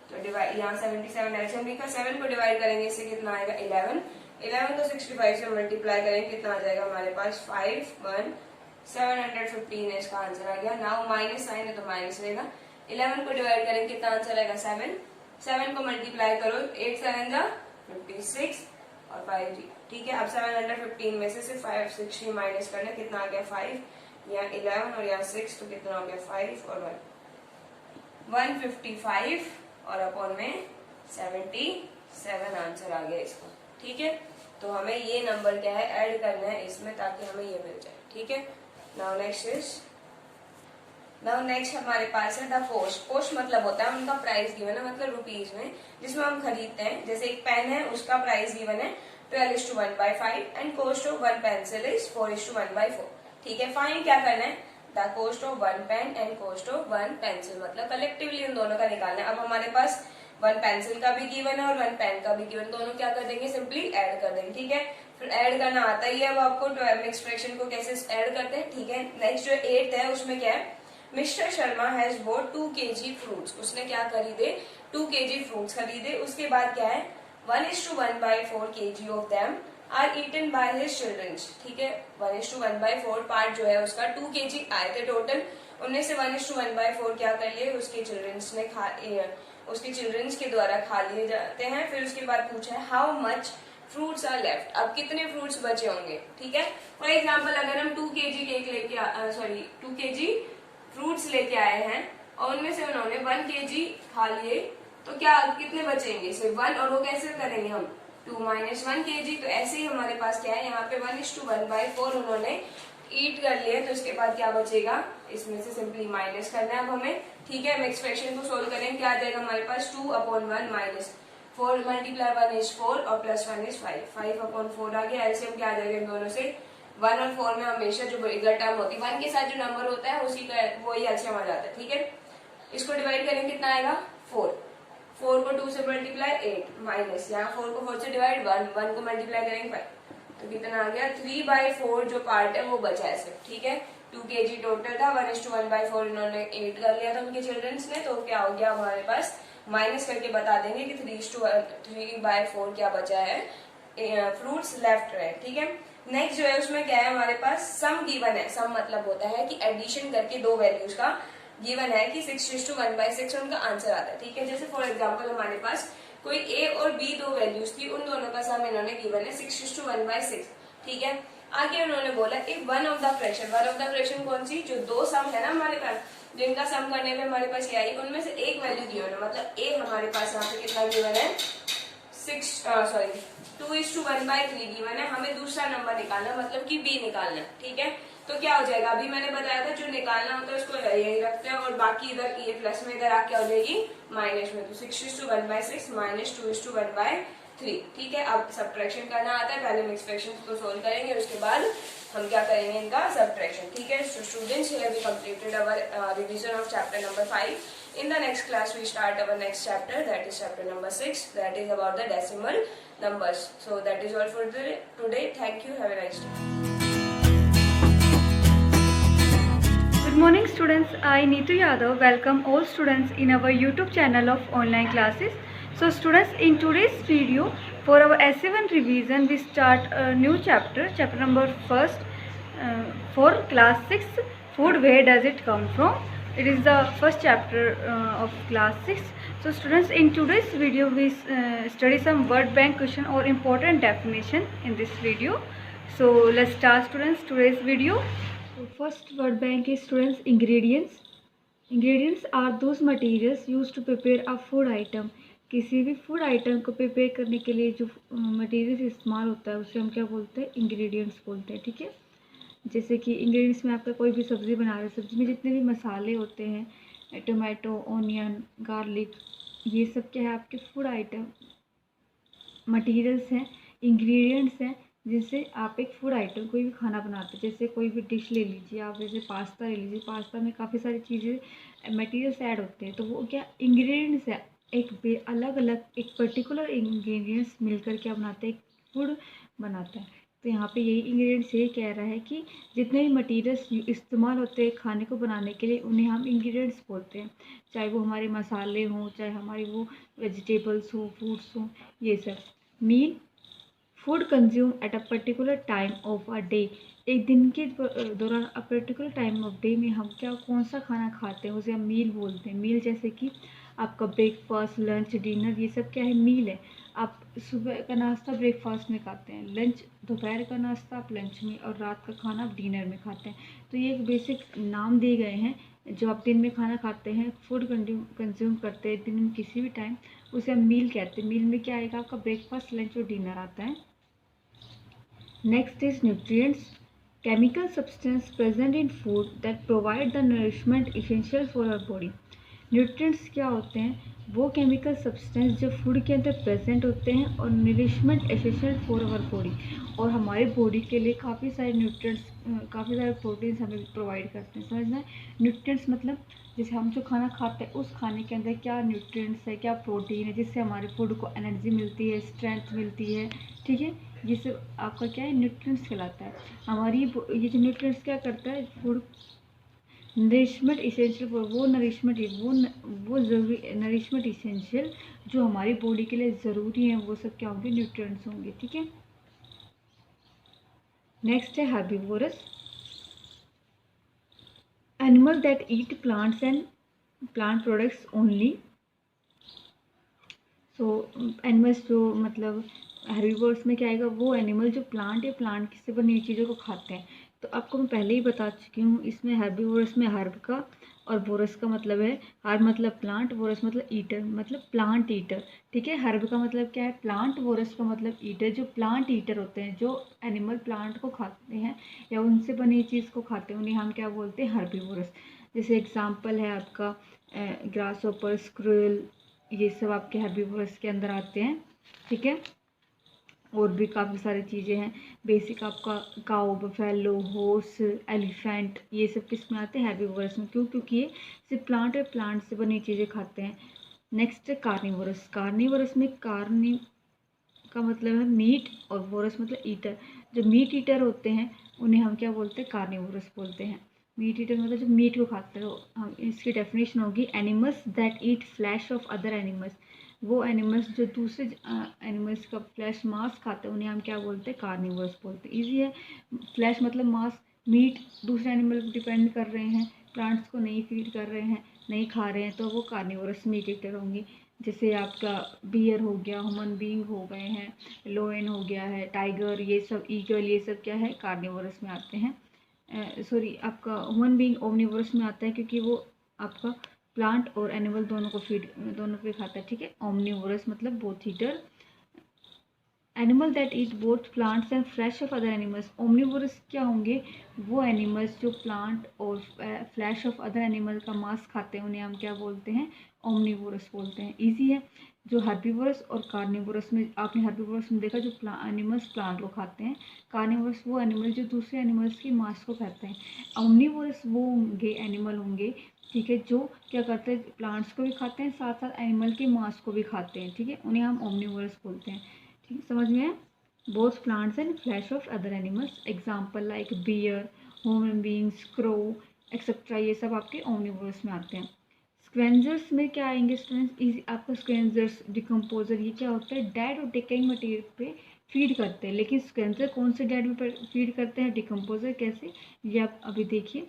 तो डिवाइड यहाँ 77 एलसीएम लिखा, 7 को डिवाइड करेंगे इससे कितना आएगा 11, 11 को 65 से मल्टीप्लाई करेंगे कितना आ जाएगा हमारे पास 715 इसका आंसर आ गया। नाउ माइनस साइन है तो माइनस रहेगा, 11 को डिवाइड करेंगे कितना आंसर आएगा 7, 7 को मल्टीप्लाई करो 8 7 जा 56 और 5 जी। ठीक है, अब 715 में से सिर्फ 560 माइनस करना, कितना आ गया 5, यहाँ 11 और यहाँ 6 तो कितना हो गया 5 और 155 और अपॉन में 77 आंसर आ गया इसका। ठीक है, तो हमें ये नंबर क्या है ऐड करना है इसमें ताकि हमें ये मिल जाए। ठीक है, नाउ नेक्स्ट हमारे पास है द पोस्ट। पोस्ट मतलब होता है उनका प्राइस गिवन है, मतलब रुपीज में, जिसमें हम खरीदते हैं। जैसे एक पेन है उसका प्राइस गिवन है 12:1/5 and cost of 1 pencil is 4:1/4। ठीक है, फाइंड क्या करना है, the cost of 1 pen and cost of 1 pencil, मतलब कलेक्टिवली उन दोनों का निकालना है। अब हमारे पास 1 पेंसिल का भी गिवन है और 1 पेन का भी गिवन, दोनों क्या कर देंगे सिंपली ऐड कर देंगे। ठीक है, फिर ऐड करना आता ही है अब आपको, मिक्स फ्रैक्शन को कैसे ऐड करते हैं। ठीक है, नेक्स्ट जो 8th है उसमें क्या है, mister Sharma has boat 2 kg fruits, उसने क्या खरीदे 2 kg फ्रूट्स खरीदे। उसके बाद क्या है 1:1/4 kg of them are eaten by his childrens. ठीक है, 1:1/4 पार्ट जो है उसका 2 kg आए थे टोटल, उनमें से 1:1/4 क्या कर लिए उसके चिल्ड्रंस ने उसके चिल्ड्रंस के द्वारा खा लिए जाते हैं। फिर उसके बाद पूछा है how much fruits are left, अब कितने फ्रूट्स बचे होंगे। ठीक है, फॉर एग्जाम्पल अगर हम 2 kg केक लेके 2 kg फ्रूट्स लेके आए हैं और उनमें से उन्होंने 1 kg खा लिए तो क्या कितने बचेंगे, सिर्फ 1, और वो कैसे करेंगे हम 2 - 1 kg। तो ऐसे ही हमारे पास क्या है यहाँ पे 1:1/4 उन्होंने ईट कर लिए, तो उसके बाद क्या बचेगा, इसमें से सिंपली माइनस करना है अब हमें। ठीक है, मिक्स फ्रैक्शन को सोल्व करेंगे, क्या आ जाएगा हमारे पास 2/1 माइनस 4 × 1 is 4 और +1 is 5, 5/4 आ गया। एलसीएम क्या आ जाएगा इन दोनों से, 1 और 4 में हमेशा जो बिगर टर्म होती है 1 के साथ जो नंबर होता है उसी का वही एलसीएम आ जाता है। ठीक है, इसको डिवाइड करेंगे कितना आएगा 4, 4 को 2 से मल्टीप्लाई 8 माइनस यहाँ 4 को 4 से डिवाइड 1 को मल्टीप्लाई करेंगे 5, तो कितना आ गया 3/4 जो पार्ट है वो बचा है सिर्फ। ठीक है, 2 kg टोटल था, 1:1/4 इन्होंने 8 कर लिया था उनके चिल्ड्रंस ने, तो क्या हो गया हमारे पास माइनस करके बता देंगे कि 3/4 क्या बचा है फ्रूट्स लेफ्ट रहे। ठीक है, नेक्स्ट जो है उसमें क्या है हमारे पास सम गिवन है। सम मतलब होता है कि एडिशन करके दो वैल्यूज का गिवन है कि 6:1/6 उनका आंसर आता है। ठीक है, जैसे फॉर एग्जांपल हमारे पास कोई ए और बी दो वैल्यूज थी, उन दोनों का सम इन्होंने गिवन है 6:1/6। ठीक है, आगे उन्होंने बोला if one of the fraction कौन सी, जो दो सम है ना हमारे पास जिनका सम करने में हमारे पास ये आई, उनमें से एक वैल्यू गिवन है, मतलब ए हमारे पास यहाँ पे कितना गिवन है 2:1/3 गिवन है, हमें दूसरा नंबर निकालना मतलब कि b निकालना, ठीक है। तो क्या हो जाएगा, अभी मैंने बताया था जो निकालना होता है उसको यही रखते हैं और बाकी इधर ये प्लस में इधर आके हो जाएगी माइनस में, तो 6:1/6 माइनस 2:1/3, ठीक है। अब सब्ट्रैक्शन करना आता है, पहले हम एक्सप्रेशन को सोल्व करेंगे उसके बाद हम क्या करेंगे इनका सब्ट्रैक्शन, ठीक है। So students, here we completed our revision of chapter number 5. In the next class we start our next chapter, that is chapter number 6, that is about the decimal numbers. So that is all for today. Thank you. Have a nice day. Good morning students, I Neetu Yadav welcome all students in our YouTube channel of online classes. So students, in today's video for our essay 1 revision we start a new chapter number 1 for class 6, food, where does it come from. It is the first chapter of class 6. So students, in today's video we study some word bank question or important definition in this video. So let's start students today's video. So first word bank is students ingredients. Ingredients are those materials used to prepare a food item. किसी भी food item को prepare करने के लिए जो material इस्तेमाल होता है उसे हम क्या बोलते हैं, इंग्रेडिएंट्स बोलते हैं, ठीक है। जैसे कि इंग्रेडिएंट्स में आपका कोई भी सब्ज़ी बना रहे हैं, सब्ज़ी में जितने भी मसाले होते हैं, टोमेटो, ऑनियन, गार्लिक, ये सब क्या है आपके फूड आइटम मटेरियल्स हैं, इंग्रेडिएंट्स हैं जिससे आप एक फूड आइटम कोई भी खाना बनाते हैं। जैसे कोई भी डिश ले लीजिए आप, जैसे पास्ता ले लीजिए, पास्ता में काफ़ी सारी चीज़ें मटेरियल्स ऐड होते हैं, तो वो क्या इंग्रेडिएंट्स है, एक अलग अलग एक पर्टिकुलर इंग्रेडिएंट्स मिलकर क्या बनाते हैं, एक फूड बनाता है। तो यहाँ पे यही इंग्रेडिएंट्स ये कह रहा है कि जितने भी मटेरियल्स इस्तेमाल होते हैं खाने को बनाने के लिए उन्हें हम इंग्रेडिएंट्स बोलते हैं, चाहे वो हमारे मसाले हों, चाहे हमारी वो वेजिटेबल्स हो, फ्रूट्स हों, ये सब। Meal, food consume at a particular time of a day, एक दिन के दौरान a particular time of day में हम क्या कौन सा खाना खाते हैं उसे हम मील बोलते हैं। मील जैसे कि आपका ब्रेकफास्ट, लंच, डिनर, ये सब क्या है, मील है। आप सुबह का नाश्ता ब्रेकफास्ट में खाते हैं, लंच दोपहर का नाश्ता आप लंच में, और रात का खाना आप डिनर में खाते हैं। तो ये एक बेसिक नाम दिए गए हैं जो आप दिन में खाना खाते हैं, फूड कंज्यूम करते हैं दिन में किसी भी टाइम, उसे हम मील कहते हैं। मील में क्या आएगा आपका ब्रेकफास्ट, लंच और डिनर आता है। Next is nutrients, chemical substance present in food that provide the nourishment essential for our body. Nutrients क्या होते हैं, वो केमिकल सब्सटेंस जो फूड के अंदर प्रेजेंट होते हैं और nourishment essential for our body, और हमारे बॉडी के लिए काफ़ी सारे न्यूट्रिएंट्स, काफ़ी सारे प्रोटीन्स हमें प्रोवाइड करते हैं। समझना है, न्यूट्रिएंट्स मतलब जैसे हम जो खाना खाते हैं उस खाने के अंदर क्या न्यूट्रिएंट्स है, क्या प्रोटीन है, जिससे हमारे फूड को एनर्जी मिलती है, स्ट्रेंथ मिलती है, ठीक है। ये सब आपका क्या है, न्यूट्रिएंट्स कहलाता है। हमारी ये जो न्यूट्रिएंट्स क्या करता है, फूड नरिशमेंट इसेंशियल, वो नरिशमेंट, वो ज़रूरी नरिशमेंट इसेंशियल जो हमारी बॉडी के लिए ज़रूरी है, वो सब क्या होंगे, न्यूट्रिएंट्स होंगे, ठीक है। नेक्स्ट है herbivorous, animal that eat plants and plant products only. So animals जो मतलब हर्बीवोरस में क्या आएगा, वो एनिमल जो प्लांट या प्लांट से बनी चीज़ों को खाते हैं। तो आपको मैं पहले ही बता चुकी हूँ, इसमें हर्बीवोरस में हर्ब का और वोरस का मतलब है, हर्ब मतलब प्लांट, वोरस मतलब ईटर, मतलब प्लांट ईटर, ठीक है। हर्ब का मतलब क्या है, प्लांट, वोरस का मतलब ईटर, जो प्लांट ईटर होते हैं, जो एनिमल प्लांट को खाते हैं या उनसे बनी चीज़ को खाते हैं, उन्हें हम क्या बोलते हैं, हर्बीवोरस। जैसे एग्जाम्पल है आपका ग्रास होपर, स्क्विरल, ये सब आपके हर्बीवोरस के अंदर आते हैं, ठीक है। और भी काफ़ी सारी चीज़ें हैं बेसिक, आपका काऊ, बफेलो, हॉर्स, एलिफेंट, ये सब किस में आते हैं, हर्बीवोरस में। क्यों, क्योंकि ये सिर्फ प्लांट और प्लांट से बनी चीज़ें खाते हैं। नेक्स्ट है कार्निवोरस। कार्निवोरस में कार्नी का मतलब है मीट और वोरस मतलब ईटर। जो मीट ईटर होते हैं उन्हें हम क्या बोलते हैं, कार्निवोरस बोलते हैं। मीट ईटर मतलब जो मीट को खाते हैं। हम इसकी डेफिनेशन होगी, animals that eat flash of other animals, वो एनिमल्स जो दूसरे एनिमल्स का फ्लैश मांस खाते हैं उन्हें हम क्या बोलते हैं, कार्निवोरस बोलते हैं। ईजी है, फ्लैश मतलब मांस, मीट दूसरे एनिमल पर डिपेंड कर रहे हैं, प्लांट्स को नहीं फीड कर रहे हैं, नहीं खा रहे हैं, तो वो कार्निवोरस मीट ईटर होंगी। जैसे आपका बियर हो गया, ह्यूमन बीइंग हो गए हैं, लोयन हो गया है, टाइगर, ये सब, ईगल, ये सब क्या है, कार्निवोरस में आते हैं। सॉरी, आपका ह्यूमन बीइंग ओमनिवोरस में आता है क्योंकि वो आपका प्लांट और एनिमल दोनों को फीड, दोनों पे खाता है, ठीक है। ओमनिवोरस मतलब both eater, animal that eat both plants and flesh of other animals. Omnivorous क्या होंगे? वो एनिमल्स जो प्लांट और फ्लैश ऑफ अदर एनिमल का मांस खाते हैं उन्हें हम क्या बोलते हैं? ओमनीवोरस बोलते हैं। इजी है। जो हर्बीवोरस और कार्निवोरस में, आपने हर्बीवोरस में देखा जो एनिमल्स प्लांट को खाते हैं, कार्निवोरस वो एनिमल जो दूसरे एनिमल्स की मांस को खाते हैं। ओमनीवोरस वो होंगे एनिमल होंगे, ठीक है, जो क्या करते हैं? प्लांट्स को भी खाते हैं, साथ साथ एनिमल के मांस को भी खाते हैं, ठीक है, उन्हें हम ओमनीवोरस बोलते हैं। ठीक है, समझ में है? Both plants and flesh of other animals, example like bear, human beings, crow etcetera, ये सब आपके ओमनीवोरस में आते हैं। स्क्वेंजर्स में क्या आएंगे स्टूडेंट्स? आपका स्क्वेंजर्स, डिकम्पोजर, ये क्या होता है? डेड और डिकेइंग मटेरियल पे फीड करते हैं। लेकिन स्क्वेंजर कौन से डेड पे फीड करते हैं? डिकम्पोजर कैसे, ये आप अभी देखिए।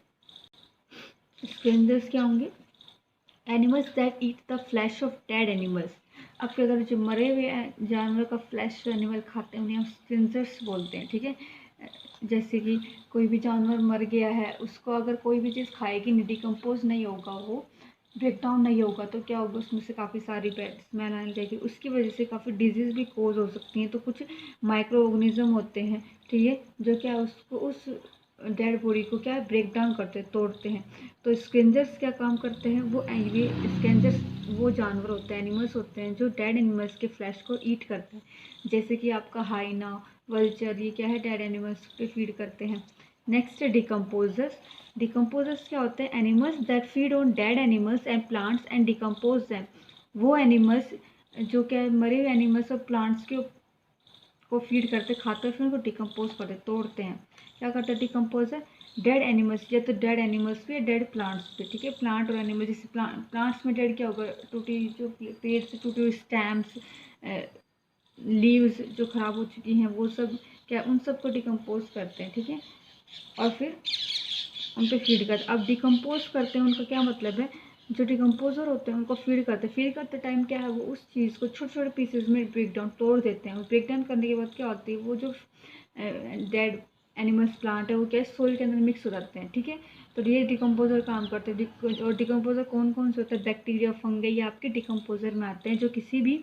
स्क्वेंजर्स क्या होंगे? Animals that eat the flash of dead animals. आपके अगर जो मरे हुए जानवर का फ्लैश एनिमल खाते हैं उन्हें हम स्क्वेंजर्स बोलते हैं, ठीक है। जैसे कि कोई भी जानवर मर गया है, उसको अगर कोई भी चीज़ खाएगी नहीं, डिकम्पोज नहीं होगा, वो ब्रेक डाउन नहीं होगा, तो क्या होगा? उसमें से काफ़ी सारी बैड स्मेल आने लगेगी, उसकी वजह से काफ़ी डिजीज़ भी कोज हो सकती हैं। तो कुछ माइक्रो ऑर्गेनिज्म होते हैं, ठीक है, जो क्या उसको उस डेड बॉडी को क्या ब्रेक डाउन करते हैं, तोड़ते हैं। तो स्केंजर्स क्या काम करते हैं? वो ये स्केंजर्स वो जानवर होते हैं, एनिमल्स होते हैं जो डेड एनिमल्स के फ्लैश को ईट करते हैं। जैसे कि आपका हाइना, वल्चर, ये क्या है? डेड एनिमल्स पे फीड करते हैं। नेक्स्ट है डिकम्पोजर्स। डिकम्पोजर्स क्या होते हैं? Animals that feed on dead animals and plants and decompose them. वो एनिमल्स जो क्या है? मरे हुए एनिमल्स और प्लांट्स को फीड करते, खाते, फिर उनको डिकम्पोज करते, तोड़ते हैं। क्या करते हैं डिकम्पोजर? डेड एनिमल्स, या तो डेड एनिमल्स पे, डेड प्लांट्स पे, ठीक है। प्लांट और एनिमल, जैसे प्लांट्स में डेड क्या होगा? टूटी, जो पेड़ से टूटे हुए स्टैम्स, लीव्स जो ख़राब हो चुकी हैं, वो सब क्या, उन सब को डिकम्पोज करते हैं, ठीक है, और फिर उन पर फीड करते। अब डिकम्पोज करते हैं उनका क्या मतलब है? जो डिकम्पोजर होते हैं उनको फीड करते टाइम क्या है? वो उस चीज़ को छोटे छोटे पीसेज में ब्रेक डाउन, तोड़ देते हैं। और ब्रेक डाउन करने के बाद क्या होती है? वो जो डेड एनिमल्स प्लांट है वो क्या, सोइल के अंदर मिक्स हो जाते हैं, ठीक है। तो ये डिकम्पोजर काम करते हैं। और डिकम्पोजर कौन कौन से होते हैं? बैक्टीरिया, फंगई, ये आपके डिकम्पोजर में आते हैं, जो किसी भी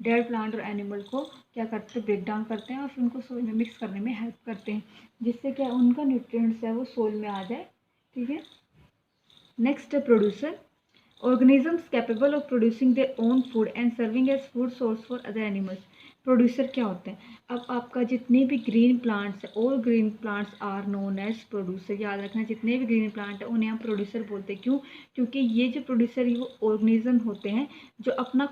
डेड प्लांट और एनिमल को क्या करते हैं? ब्रेक डाउन करते हैं और फिर उनको सोइल में मिक्स करने में हेल्प करते हैं, जिससे क्या उनका न्यूट्रिएंट्स है वो सोइल में आ जाए, ठीक है। नेक्स्ट है producer. organisms capable of producing their own food and serving as food source for other animals. Producer क्या होते हैं? अब आपका जितने भी ग्रीन प्लांट्स है, all green plants are known as producer. याद रखना, जितने भी ग्रीन प्लांट है उन्हें हम प्रोड्यूसर बोलते हैं। क्यों? क्योंकि ये जो प्रोड्यूसर है वो ऑर्गेनिज्म होते हैं जो अपना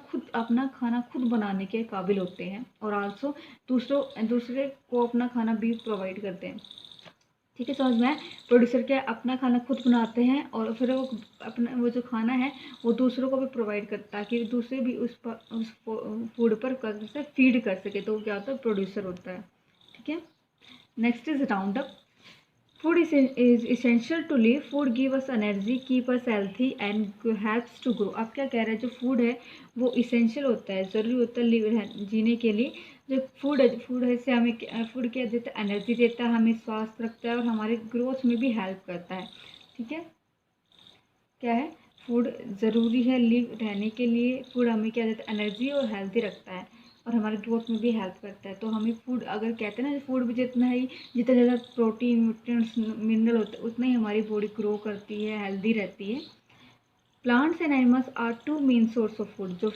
खाना खुद बनाने के काबिल होते हैं, और आल्सो दूसरे को अपना खाना भी प्रोवाइड करते हैं, ठीक है। समझ में? प्रोड्यूसर क्या, अपना खाना खुद बनाते हैं और फिर वो अपना वो जो खाना है वो दूसरों को भी प्रोवाइड करता है, ताकि दूसरे भी उस फूड पर कैसे फीड कर सके। तो वो क्या होता है? प्रोड्यूसर होता है, ठीक है। Next is round up. Food is essential to live. Food give us energy, keep us healthy and helps to grow. अब क्या कह रहा है? जो फूड है वो इसेंशियल होता है, ज़रूरी होता है जीने के लिए। जो फूड है से हमें फूड क्या देता है? एनर्जी देता है, हमें स्वास्थ्य रखता है और हमारे ग्रोथ में भी हेल्प करता है, ठीक है। क्या है? फूड ज़रूरी है लिव रहने के लिए। फूड हमें क्या देता है? एनर्जी और हेल्दी रखता है और हमारे ग्रोथ में भी हेल्प करता है। तो हमें फूड, अगर कहते हैं ना, फूड भी जितना ज़्यादा प्रोटीन, न्यूट्रिएंट्स, मिनरल होते हैं, उतना ही हमारी बॉडी ग्रो करती है, हेल्दी रहती है। Plants and animals are two main source of food. जो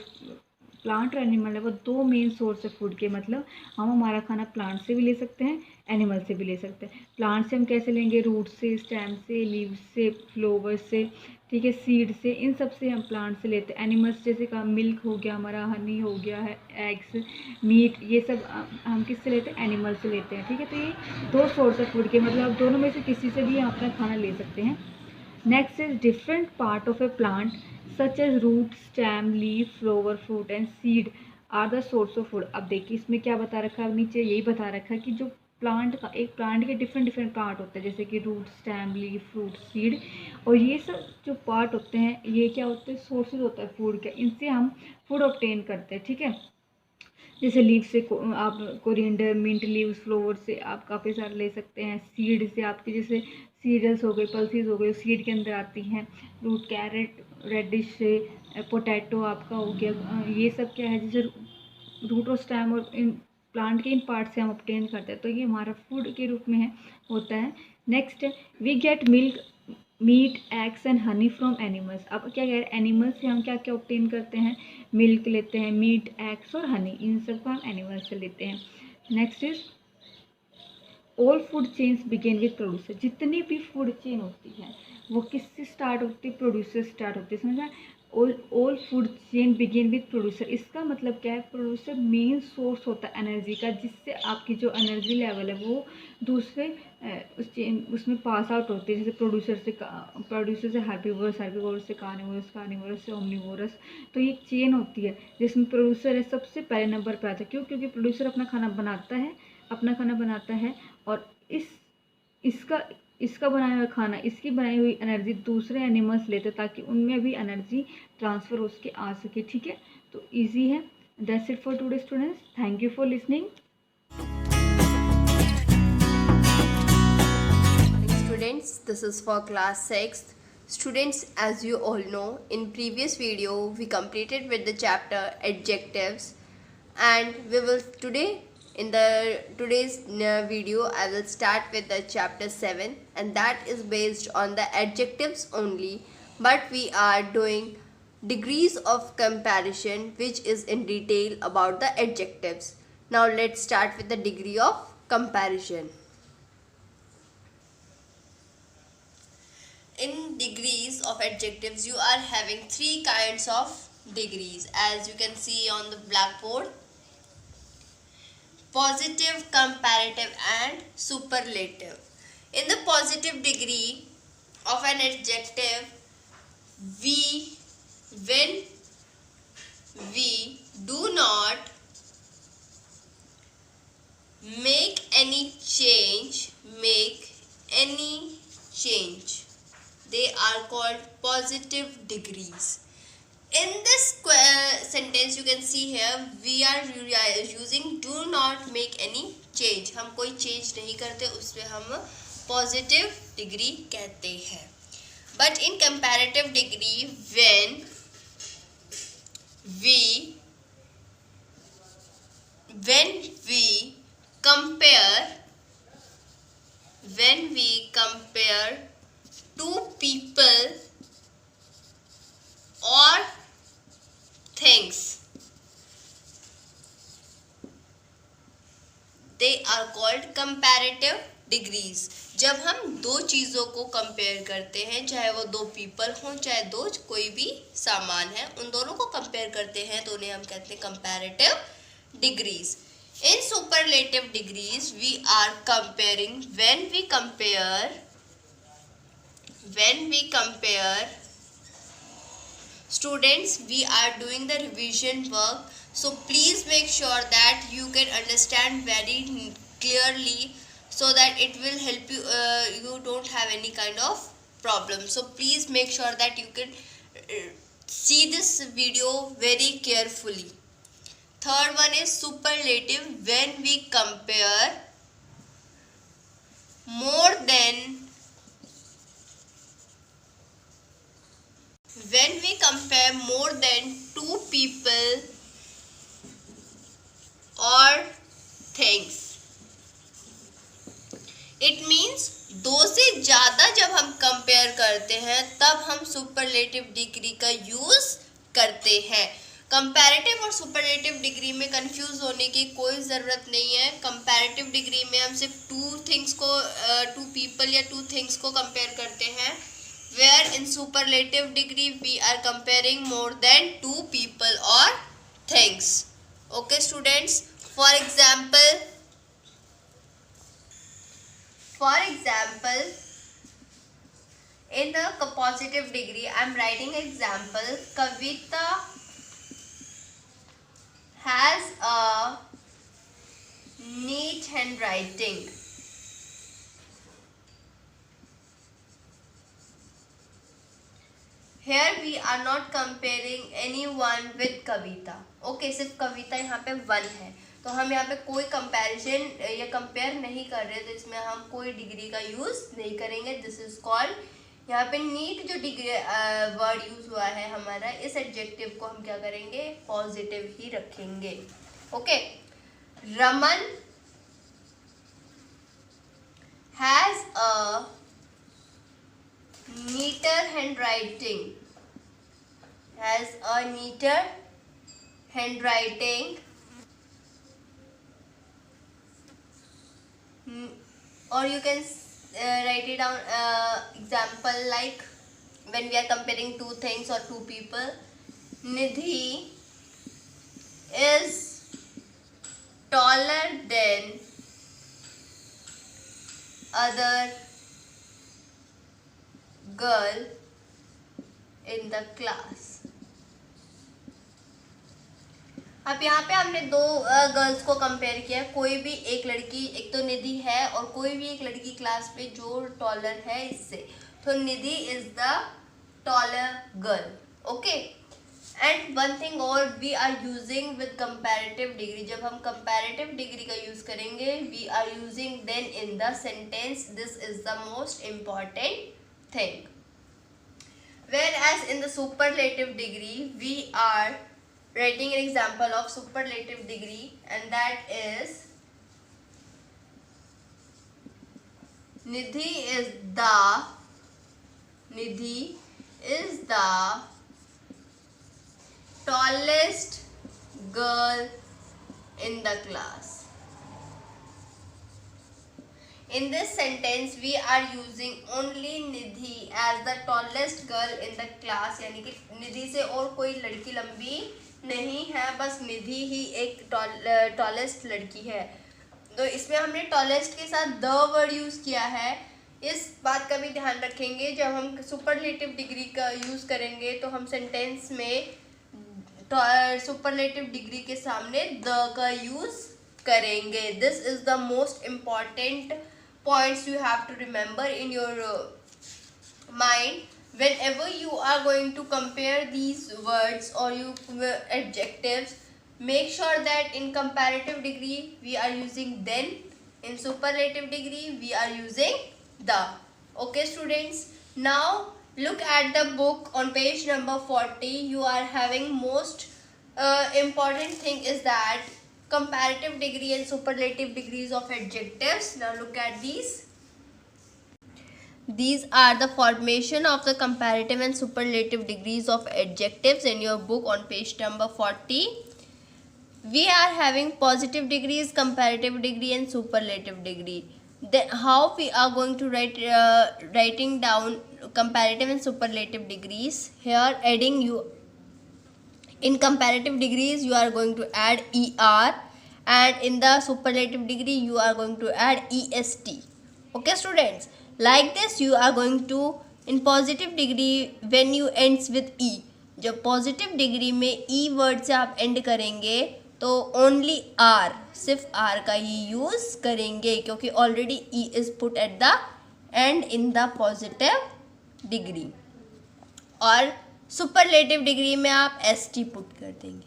प्लांट और एनिमल है वो दो मेन सोर्स है फूड के। मतलब हम हमारा खाना प्लांट से भी ले सकते हैं, एनिमल से भी ले सकते हैं। प्लांट से हम कैसे लेंगे? रूट से, स्टेम से, लीव्स से, फ्लोवर से, ठीक है, सीड से, इन सब से हम प्लांट से लेते हैं। एनिमल्स जैसे का मिल्क हो गया हमारा, हनी हो गया है, एग्स, मीट, ये सब हम किससे लेते हैं? एनिमल से लेते हैं, ठीक है। तो ये दो सोर्स है फूड के, मतलब दोनों में से किसी से भी हम अपना खाना ले सकते हैं। Next is different part of a plant such as root, stem, leaf, flower, fruit and seed are the source of food. अब देखिए इसमें क्या बता रखा है, नीचे यही बता रखा है कि जो एक प्लांट के डिफरेंट पार्ट होते हैं, जैसे कि root, stem, leaf, fruit, seed, और ये सब जो पार्ट होते हैं ये क्या होते हैं? सोर्सेज होता है फूड के। इनसे हम फूड ऑब्टेन करते हैं, ठीक है। जैसे लीफ से आप कोरिएंडर, मिंट लीव्स, फ्लावर से आप काफ़ी सारे ले सकते हैं। सीड से आपके जैसे सीरियल्स हो गए, पल्सीज हो गए, सीड के अंदर आती हैं। रूट, कैरेट, रेडिश से पोटैटो आपका हो गया, ये सब क्या है? जैसे रूट और स्टेम और इन प्लांट के इन पार्ट से हम ऑब्टेन करते हैं, तो ये हमारा फूड के रूप में है होता है। Next, we get milk, meat, eggs and honey from animals. अब क्या कह रहे हैं, एनिमल्स से हम क्या क्या ऑब्टेन करते हैं, मिल्क लेते हैं, मीट, एग्स और हनी, इन सब को हम एनिमल्स से लेते हैं। Next is all food chains begin with producer. जितनी भी फूड चेन होती है वो किससे स्टार्ट होती है, प्रोड्यूसर स्टार्ट होती है, समझा। All food chain begin with producer, इसका मतलब क्या है, प्रोड्यूसर मेन सोर्स होता है एनर्जी का, जिससे आपकी जो एनर्जी लेवल है वो दूसरे उस चेन उसमें पास आउट होती है। जैसे प्रोड्यूसर से हार्बीवोरस, हार्बीवोरस से कार्निवोरस, कार्निवोरस से ओमनीवोरस। तो ये चेन होती है जिसमें प्रोड्यूसर है सबसे पहले नंबर पर आता है। क्यों? क्योंकि प्रोड्यूसर अपना खाना बनाता है और इसका बनाया हुआ खाना, इसकी बनाई हुई एनर्जी दूसरे एनिमल्स लेते हैं ताकि उनमें भी एनर्जी ट्रांसफ़र उसके आ सके। ठीक है, तो इजी है। That's it for today students, thank you for listening. Students, this is for class 6th. Students, as you all know, in previous video we completed with the chapter adjectives, and we will today's video I will start with the chapter 7, and that is based on the adjectives only, but we are doing degrees of comparison, which is in detail about the adjectives. Now let's start with the degree of comparison. In degrees of adjectives, you are having 3 kinds of degrees, as you can see on the blackboard: positive, comparative and superlative. In the positive degree of an adjective, when we do not make any change, they are called positive degrees. In this sentence you can see here, we are using do not make any change. हम कोई change नहीं करते, उसमें हम positive degree कहते हैं. But in comparative degree, when we compare two people or things, they are called comparative degrees. जब हम दो चीज़ों को कंपेयर करते हैं, चाहे वो दो पीपल हों, चाहे दो कोई भी सामान है, उन दोनों को कंपेयर करते हैं तो उन्हें हम कहते हैं comparative degrees. In superlative degrees, we are comparing when we compare students, we are doing the revision work, so please make sure that you can understand very clearly so that it will help you, you don't have any kind of problem. So please make sure that you can see this video very carefully. Third one is superlative, when we compare more than two people or things. It means दो से ज़्यादा जब हम compare करते हैं तब हम superlative degree का यूज़ करते हैं. कंपैरेटिव और सुपरलेटिव डिग्री में कंफ्यूज होने की कोई ज़रूरत नहीं है. कंपैरेटिव डिग्री में हम सिर्फ टू पीपल या टू थिंग्स को कंपेयर करते हैं, where in superlative degree we are comparing more than two people or things. Okay students, for example in the positive degree I am writing example. Kavita has a neat handwriting. Here we are not comparing anyone with Kavita. Okay, सिर्फ कविता यहाँ पे 1 है, तो हम यहाँ पे कोई comparison या कंपेयर नहीं कर रहे, तो इसमें हम कोई डिग्री का यूज़ नहीं करेंगे. दिस इज कॉल्ड, यहाँ पे नीट जो डिग्री वर्ड यूज़ हुआ है हमारा, इस एडजेक्टिव को हम क्या करेंगे, पॉजिटिव ही रखेंगे. Okay, Raman has a neater handwriting. Has a neater handwriting. Or you can write it down example like when we are comparing two things or two people. Nidhi is taller than other girl in the class. अब यहाँ पे हमने दो girls को compare किया. कोई भी एक लड़की, एक तो निधि है और कोई भी एक लड़की क्लास पे जो टॉलर है इससे, तो Nidhi is the taller girl. Okay. And one thing और, we are using with comparative degree. जब हम कंपैरेटिव डिग्री का यूज करेंगे, we are using then in the sentence. This is the most important thing. Whereas in the superlative degree, we are writing an example of superlative degree, and that is Nidhi is the tallest girl in the class. In this sentence, we are using only Nidhi as the tallest girl in the class. यानी कि निधि से और कोई लड़की लंबी नहीं है, बस निधि ही एक टॉलेस्ट लड़की है. तो इसमें हमने टॉलेस्ट के साथ द वर्ड यूज़ किया है. इस बात का भी ध्यान रखेंगे, जब हम सुपरलेटिव डिग्री का यूज़ करेंगे तो हम सेंटेंस में सुपरलेटिव डिग्री के सामने द का यूज़ करेंगे. This is the most important points you have to remember in your mind whenever you are going to compare these words or adjectives. Make sure that in comparative degree we are using then, in superlative degree we are using the. Okay students, now look at the book on page number 40. You are having most important thing is that comparative degree and superlative degrees of adjectives. Now look at these. These are the formation of the comparative and superlative degrees of adjectives in your book on page number 40. We are having positive degrees, comparative degree and superlative degree. Then how we are going to writing down comparative and superlative degrees? Here adding you. In comparative degrees, you are going to add ER, and in the superlative degree, you are going to add EST. Okay, students? Like this, you are going to, in positive degree, when you ends with E. जब positive degree में E word से आप end करेंगे, तो only R, सिर्फ R का ही use करेंगे, क्योंकि already E is put at the end in the positive degree. और सुपरलेटिव डिग्री में आप ST पुट कर देंगे.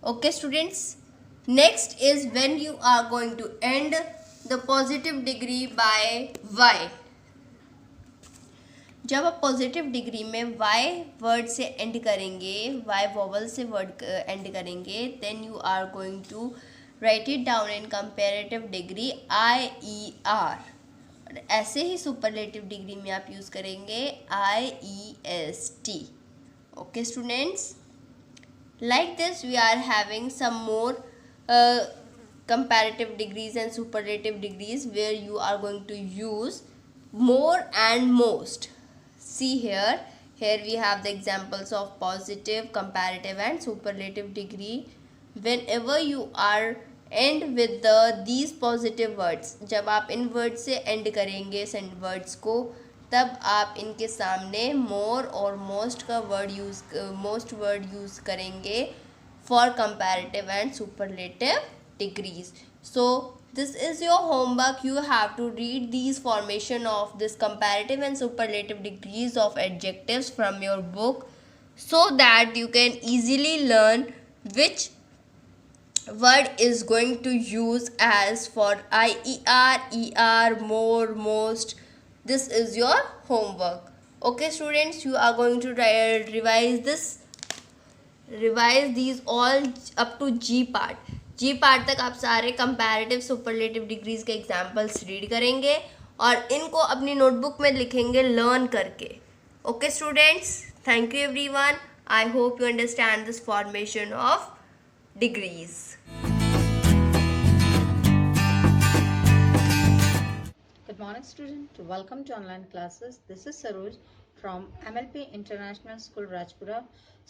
Okay students, next is when you are going to end the positive degree by Y. जब आप positive degree में Y word से end करेंगे, Y वोवल से वर्ड एंड करेंगे, then you are going to write it down in comparative degree IER. ऐसे ही superlative degree में आप यूज़ करेंगे IEST. Okay students, like this we are having some more comparative degrees and superlative degrees where you are going to use more and most. See here we have the examples of positive, comparative and superlative degree. Whenever you are end with these positive words, जब आप इन word से end करेंगे words को, तब आप इनके सामने मोर और मोस्ट का मोस्ट वर्ड यूज़ करेंगे for comparative and superlative degrees. So this is your homework. You have to read these formation of this comparative and superlative degrees of adjectives from your book, so that you can easily learn which word is going to use as for IER, ER, more, most. This is your homework. Okay students, you are going to revise these all up to G part. G part तक आप सारे comparative superlative degrees के examples read करेंगे और इनको अपनी notebook में लिखेंगे लर्न करके। Okay students, thank you everyone. I hope you understand this formation of degrees. Good morning student, welcome to online classes. This is Saroj from MLP International School Rajpura.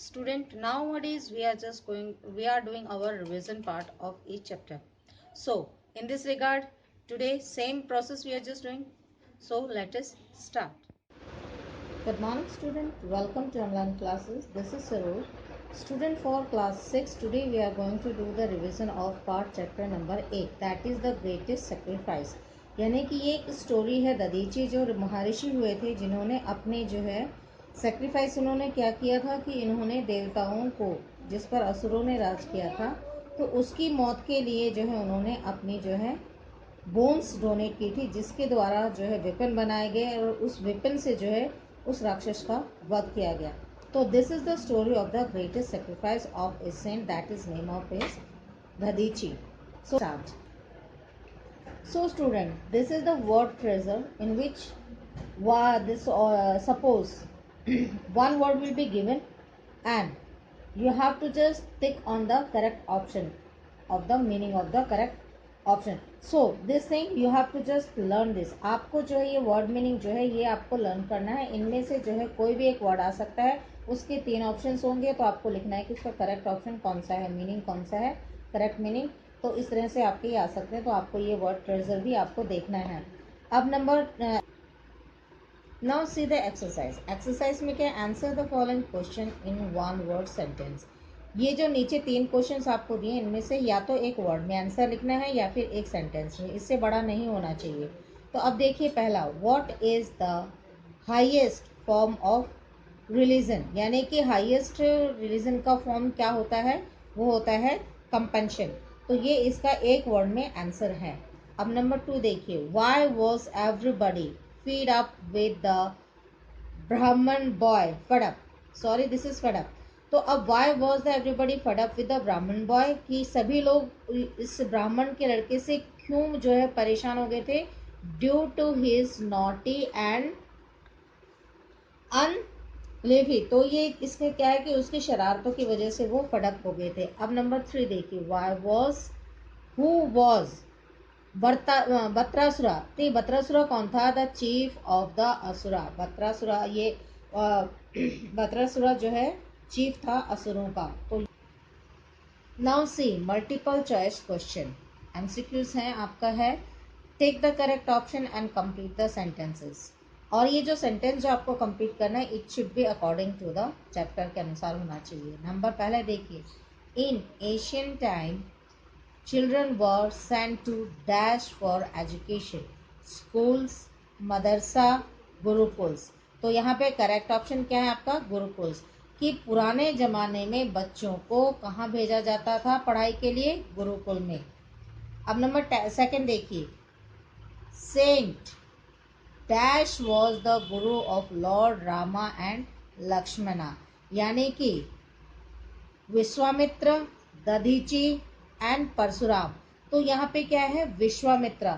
Student, nowadays we are doing our revision part of each chapter. So in this regard, today same process we are just doing. So let us start. Good morning student, welcome to online classes. This is Saroj. Student, for class 6, today we are going to do the revision of part chapter number 8, that is the greatest sacrifice. यानी कि ये एक story है दधीची, जो महर्षि हुए थे जिन्होंने अपने जो है सेक्रीफाइस उन्होंने क्या किया था कि इन्होंने देवताओं को, जिस पर असुरों ने राज किया था, तो उसकी मौत के लिए जो है उन्होंने अपनी जो है बोन्स डोनेट की थी, जिसके द्वारा जो है वेपन बनाए गए और उस वेपन से जो है उस राक्षस का वध किया गया। तो this is the story of the greatest sacrifice of a saint, that is name of is Dadhichi. So start. So student, this is the word treasure in which suppose one word will be given and you have to just tick on the correct option of the meaning of the correct option. So this thing you have to just learn this. आपको जो है ये word meaning जो है ये आपको learn करना है। इनमें से जो है कोई भी एक word आ सकता है, उसके 3 ऑप्शंस होंगे, तो आपको लिखना है कि उसका करेक्ट ऑप्शन कौन सा है, मीनिंग कौन सा है, करेक्ट मीनिंग। तो इस तरह से आपके ये आ सकते हैं, तो आपको ये वर्ड ट्रेजर भी आपको देखना है। अब now see the exercise. Exercise में क्या, answer the following question in 1 word sentence. ये जो नीचे 3 क्वेश्चंस आपको दिए, इनमें से या तो एक वर्ड में आंसर लिखना है या फिर एक सेंटेंस में, इससे बड़ा नहीं होना चाहिए। तो अब देखिए पहला, what is the highest form of religion, यानी कि हाईएस्ट रिलीजन का फॉर्म क्या होता है, वो होता है कंपनशन। तो ये इसका एक वर्ड में आंसर है। अब नंबर 2 देखिए, why was everybody feed up with the Brahmin boy fed up, sorry this is fed up. तो अब why was the everybody fed up with the Brahmin boy, कि सभी लोग इस ब्राह्मण के लड़के से क्यों जो है परेशान हो गए थे, due to his naughty and अनलेवी। तो ये इसमें क्या है कि उसकी शरारतों की वजह से वो फडअप हो गए थे। अब नंबर 3 देखिए, why was, who was Vritrasura. तो बत्रासुरा कौन था, the chief of the asura. Vritrasura, ये बत्रासुरा जो है चीफ था असुरों का। तो now see multiple choice question, MCQs हैं आपका है, take the correct option and complete the sentences. और ये जो सेंटेंस जो आपको कंप्लीट करना है, it should be according to the chapter के अनुसार होना चाहिए। नंबर पहले देखिए, in Asian time children were sent to dash for education, schools, madrasa, gurukuls. तो यहाँ पे करेक्ट ऑप्शन क्या है आपका, गुरुकुल्स, कि पुराने जमाने में बच्चों को कहाँ भेजा जाता था पढ़ाई के लिए, गुरुकुल में। अब नंबर 2 देखिए, Saint dash was the Guru of Lord Rama and Lakshmana, यानी कि विश्वामित्र, दधीची एंड परशुराम। तो यहाँ पे क्या है, विश्वामित्र,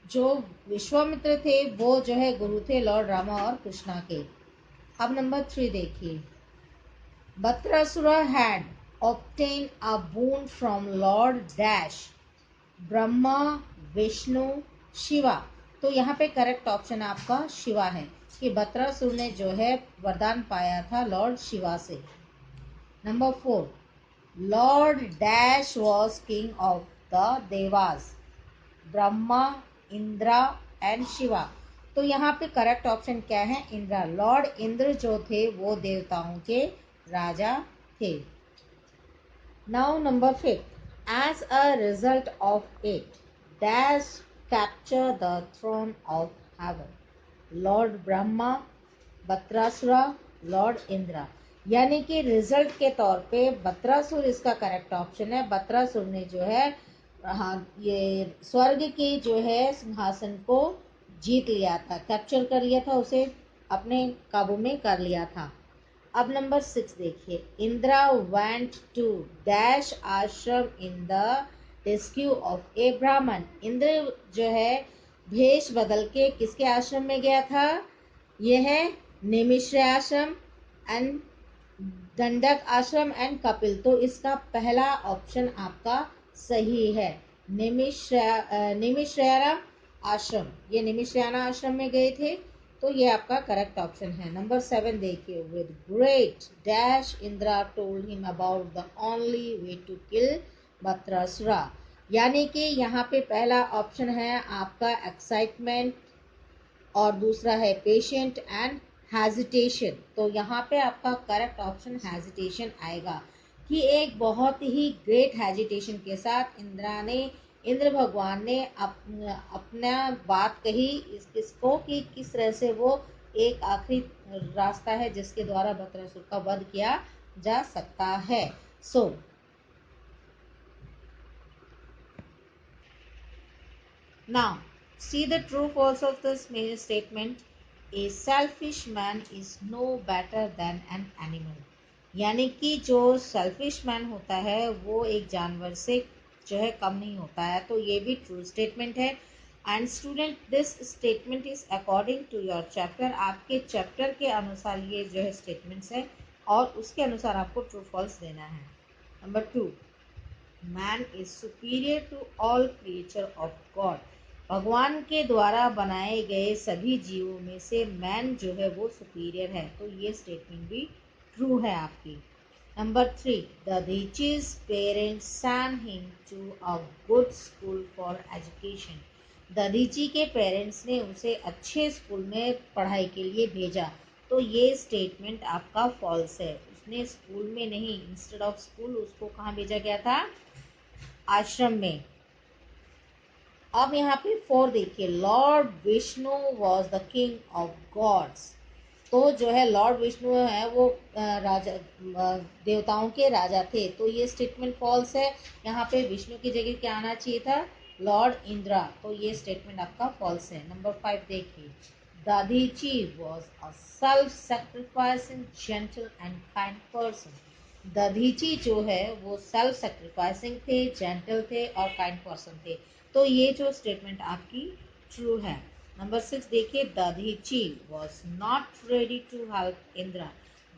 जो विश्वामित्र थे वो जो है गुरु थे लॉर्ड रामा और कृष्णा के। अब नंबर 3 देखिए, Vritrasura had obtain a boon from lord dash, Brahma, Vishnu, Shiva. तो यहाँ पे करेक्ट ऑप्शन आपका शिवा है, कि बत्रासुर ने जो है वरदान पाया था लॉर्ड शिवा से। Number 4, Lord dash was king of the Dewas, Brahma, Indira and Shiva. तो यहाँ पे करेक्ट ऑप्शन क्या है, इंद्रा। लॉर्ड इंद्र जो थे वो देवताओं के राजा थे। Now number 5, as a result of it, dash capture the throne of heaven, Lord Brahma, Vritrasura, lord Indra. यानी कि रिजल्ट के तौर पे बत्रासुर इसका करेक्ट ऑप्शन है। बत्रासुर ने जो है ये स्वर्ग के जो है सिंहासन को जीत लिया था, कैप्चर कर लिया था, उसे अपने काबू में कर लिया था। अब नंबर 6 देखिए, इंदिरा वेंट टू डैश आश्रम इन द रेस्क्यू ऑफ ए ब्राह्मण। इंद्र जो है भेष बदल के किसके आश्रम में गया था? यह है निमिश्र आश्रम एंड दंडक आश्रम एंड कपिल। तो इसका पहला ऑप्शन आपका सही है, निमिश्रयाना आश्रम, ये निमिश्रयाना आश्रम में गए थे, तो ये आपका करेक्ट ऑप्शन है। नंबर 7 देखिए, with great dash Indra told him about the only way to kill Vritrasura. यानी कि यहाँ पे पहला ऑप्शन है आपका एक्साइटमेंट और दूसरा है पेशेंट एंड हेजिटेशन। तो यहाँ पे आपका करेक्ट ऑप्शन हेजिटेशन आएगा कि एक बहुत ही ग्रेट हेजिटेशन के साथ इंद्र भगवान ने अपना बात कही इसको कि किस तरह से वो एक आखिरी रास्ता है जिसके द्वारा बत्रासुर का वध किया जा सकता है। सो now see the true false of this major statement. A selfish man is no better than an animal. यानी कि जो सेल्फिश मैन होता है वो एक जानवर से जो है कम नहीं होता है, तो ये भी ट्रू स्टेटमेंट है। And student, this statement is according to your chapter. आपके चैप्टर के अनुसार ये जो है स्टेटमेंट्स है और उसके अनुसार आपको ट्रू फॉल्स देना है। Number 2, man is superior to all creature of God. भगवान के द्वारा बनाए गए सभी जीवों में से मैन जो है वो सुपीरियर है, तो ये स्टेटमेंट भी ट्रू है आपकी। Number 3, Dadhichi's parents send him to a good school for education. Dadhichi के पेरेंट्स ने उसे अच्छे स्कूल में पढ़ाई के लिए भेजा, तो ये स्टेटमेंट आपका फॉल्स है। उसने स्कूल में नहीं, इंस्टेड ऑफ स्कूल उसको कहाँ भेजा गया था? आश्रम में। अब यहाँ पे 4 देखिए, Lord Vishnu was the king of gods. तो जो है लॉर्ड विष्णु है वो राजा देवताओं के राजा थे, तो ये स्टेटमेंट फॉल्स है। यहाँ पे विष्णु की जगह क्या आना चाहिए था? लॉर्ड इंद्रा, तो ये स्टेटमेंट आपका फॉल्स है। नंबर 5 देखिए, Dadhichi was a self sacrificing gentle and kind person. Dadhichi जो है वो सेल्फ सैक्रिफाइसिंग थे, जेंटल थे और काइंड पर्सन थे, तो ये जो स्टेटमेंट आपकी ट्रू है। नंबर 6 देखिए, Dadhichi was not ready to help Indra.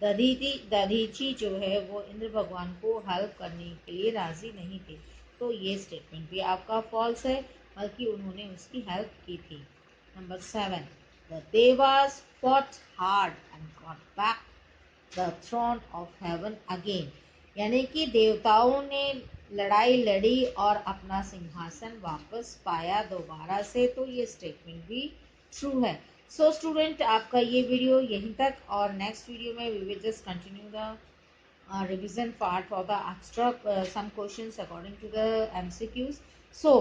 Dadhichi जो है वो इंद्र भगवान को हेल्प करने के लिए राजी नहीं थे, तो ये स्टेटमेंट भी आपका फॉल्स है, बल्कि उन्होंने उसकी हेल्प की थी। Number 7, the devas fought hard and got back the throne of heaven again. यानी कि देवताओं ने लड़ाई लड़ी और अपना सिंहासन वापस पाया दोबारा से, तो ये स्टेटमेंट भी ट्रू है। सो स्टूडेंट, आपका ये वीडियो यहीं तक, और नेक्स्ट वीडियो में we will just continue the revision part for the extra some questions according to the MCQs। So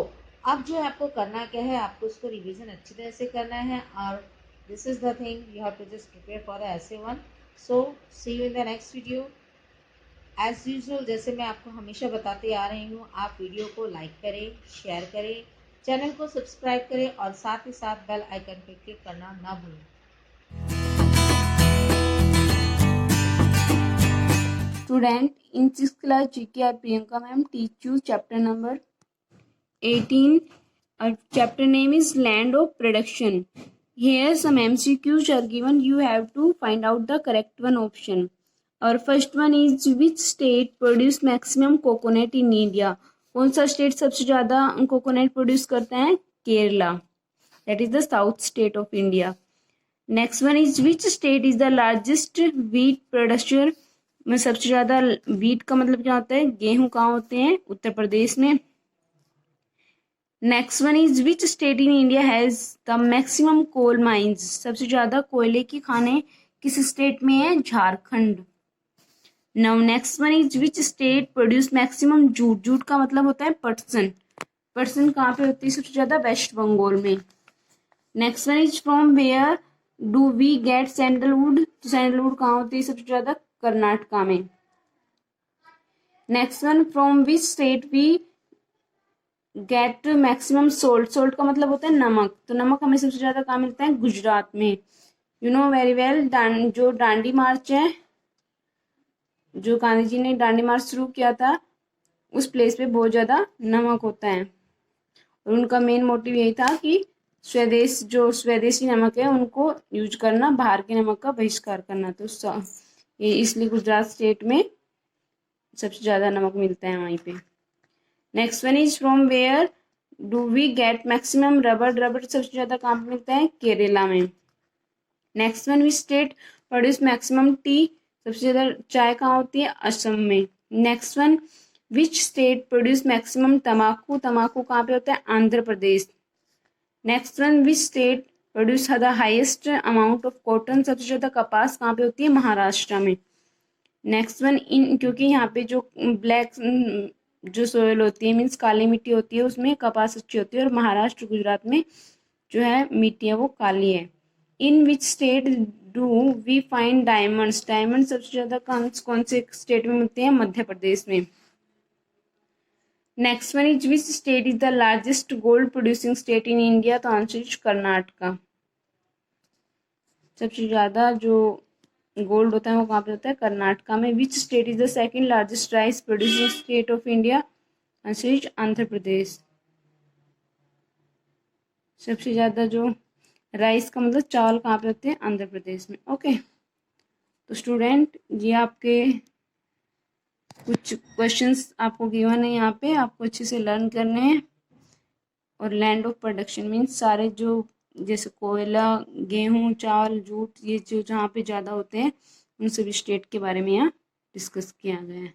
अब जो है आपको करना क्या है, आपको उसको रिविजन अच्छी तरह से करना है, और this is the thing you have to just prepare for the essay 1। So see you in the next video. As usual, जैसे मैं आपको हमेशा बताते आ रही हूँ, आप वीडियो को लाइक करें, शेयर करें, चैनल को सब्सक्राइब करें और साथ ही साथ बेल आइकन पर क्लिक करना ना भूलें। Student, in 6th class GK, I Priyanka ma'am teach you chapter number 18. Chapter name is Land of Production. Here some MCQs are given. You have to find out the correct one option. Our first one is, which state produce maximum coconut in India? कौन सा state सबसे ज़्यादा coconut produce करता है? Kerala, that is the south state of India. Next one is, which state is the largest wheat producer? में सबसे ज़्यादा wheat का मतलब क्या होता है? गेहूं कहाँ होते हैं? उत्तर प्रदेश में। Next one is, which state in India has the maximum coal mines? सबसे ज़्यादा कोयले की खानें किस स्टेट में है? Jharkhand. Now next one is, which state produce maximum jute? Jute का मतलब होता है पटसन। पटसन कहाँ पे होती है सबसे ज़्यादा? वेस्ट बंगाल में। Next one is, from where do we get sandalwood? तो सैंडलवुड कहाँ होती है सबसे ज़्यादा? कर्नाटका में। Next one, from which state we get maximum salt? Salt का मतलब होता है नमक, तो नमक हमें सबसे ज़्यादा कहाँ मिलता है? गुजरात में। यू नो वेरी वेल, जो दांडी मार्च है जो गांधी जी ने दांडी मार्च शुरू किया था उस प्लेस पे बहुत ज़्यादा नमक होता है, और उनका मेन मोटिव यही था कि स्वदेशी नमक है उनको यूज करना, बाहर के नमक का बहिष्कार करना। तो ये इसलिए गुजरात स्टेट में सबसे ज़्यादा नमक मिलता है वहीं पे। Next one is from where do we get maximum rubber. Rubber सबसे ज़्यादा कहाँ पे मिलता है? केरला में। Next one which state produce maximum tea. सबसे ज़्यादा चाय कहाँ होती है? असम में। Next one which state produce maximum तम्बाकू। तम्बाकू कहाँ पे होता है? Andhra Pradesh. Next one which state produce the highest amount of cotton. सबसे ज़्यादा कपास कहाँ पे होती है? महाराष्ट्र में। नेक्स्ट वन क्योंकि यहाँ पे जो ब्लैक जो सोयल होती है मीन्स काली मिट्टी होती है उसमें कपास अच्छी होती है, और महाराष्ट्र गुजरात में जो है मिट्टी है वो काली है। In which state do we find diamonds. Diamond सबसे ज़्यादा कौन से स्टेट में मिलते हैं? मध्य प्रदेश में। Next one is which state is the largest gold producing state in India. तो आंसर इज कर्नाटका। सबसे ज़्यादा जो गोल्ड होता है वो कहाँ पे होता है? कर्नाटका में। Which state is the second largest rice producing state of India. Answer is Andhra Pradesh. सबसे ज़्यादा जो राइस का मतलब चावल कहाँ पे होते हैं? आंध्र प्रदेश में। ओके, तो स्टूडेंट ये आपके कुछ क्वेश्चंस आपको गिवन है, यहाँ पे आपको अच्छे से लर्न करने हैं। और लैंड ऑफ प्रोडक्शन मीन्स सारे जो जैसे कोयला, गेहूं, चावल, जूट, ये जो जहाँ पे ज़्यादा होते हैं उन सभी स्टेट के बारे में यहाँ डिस्कस किया गया है।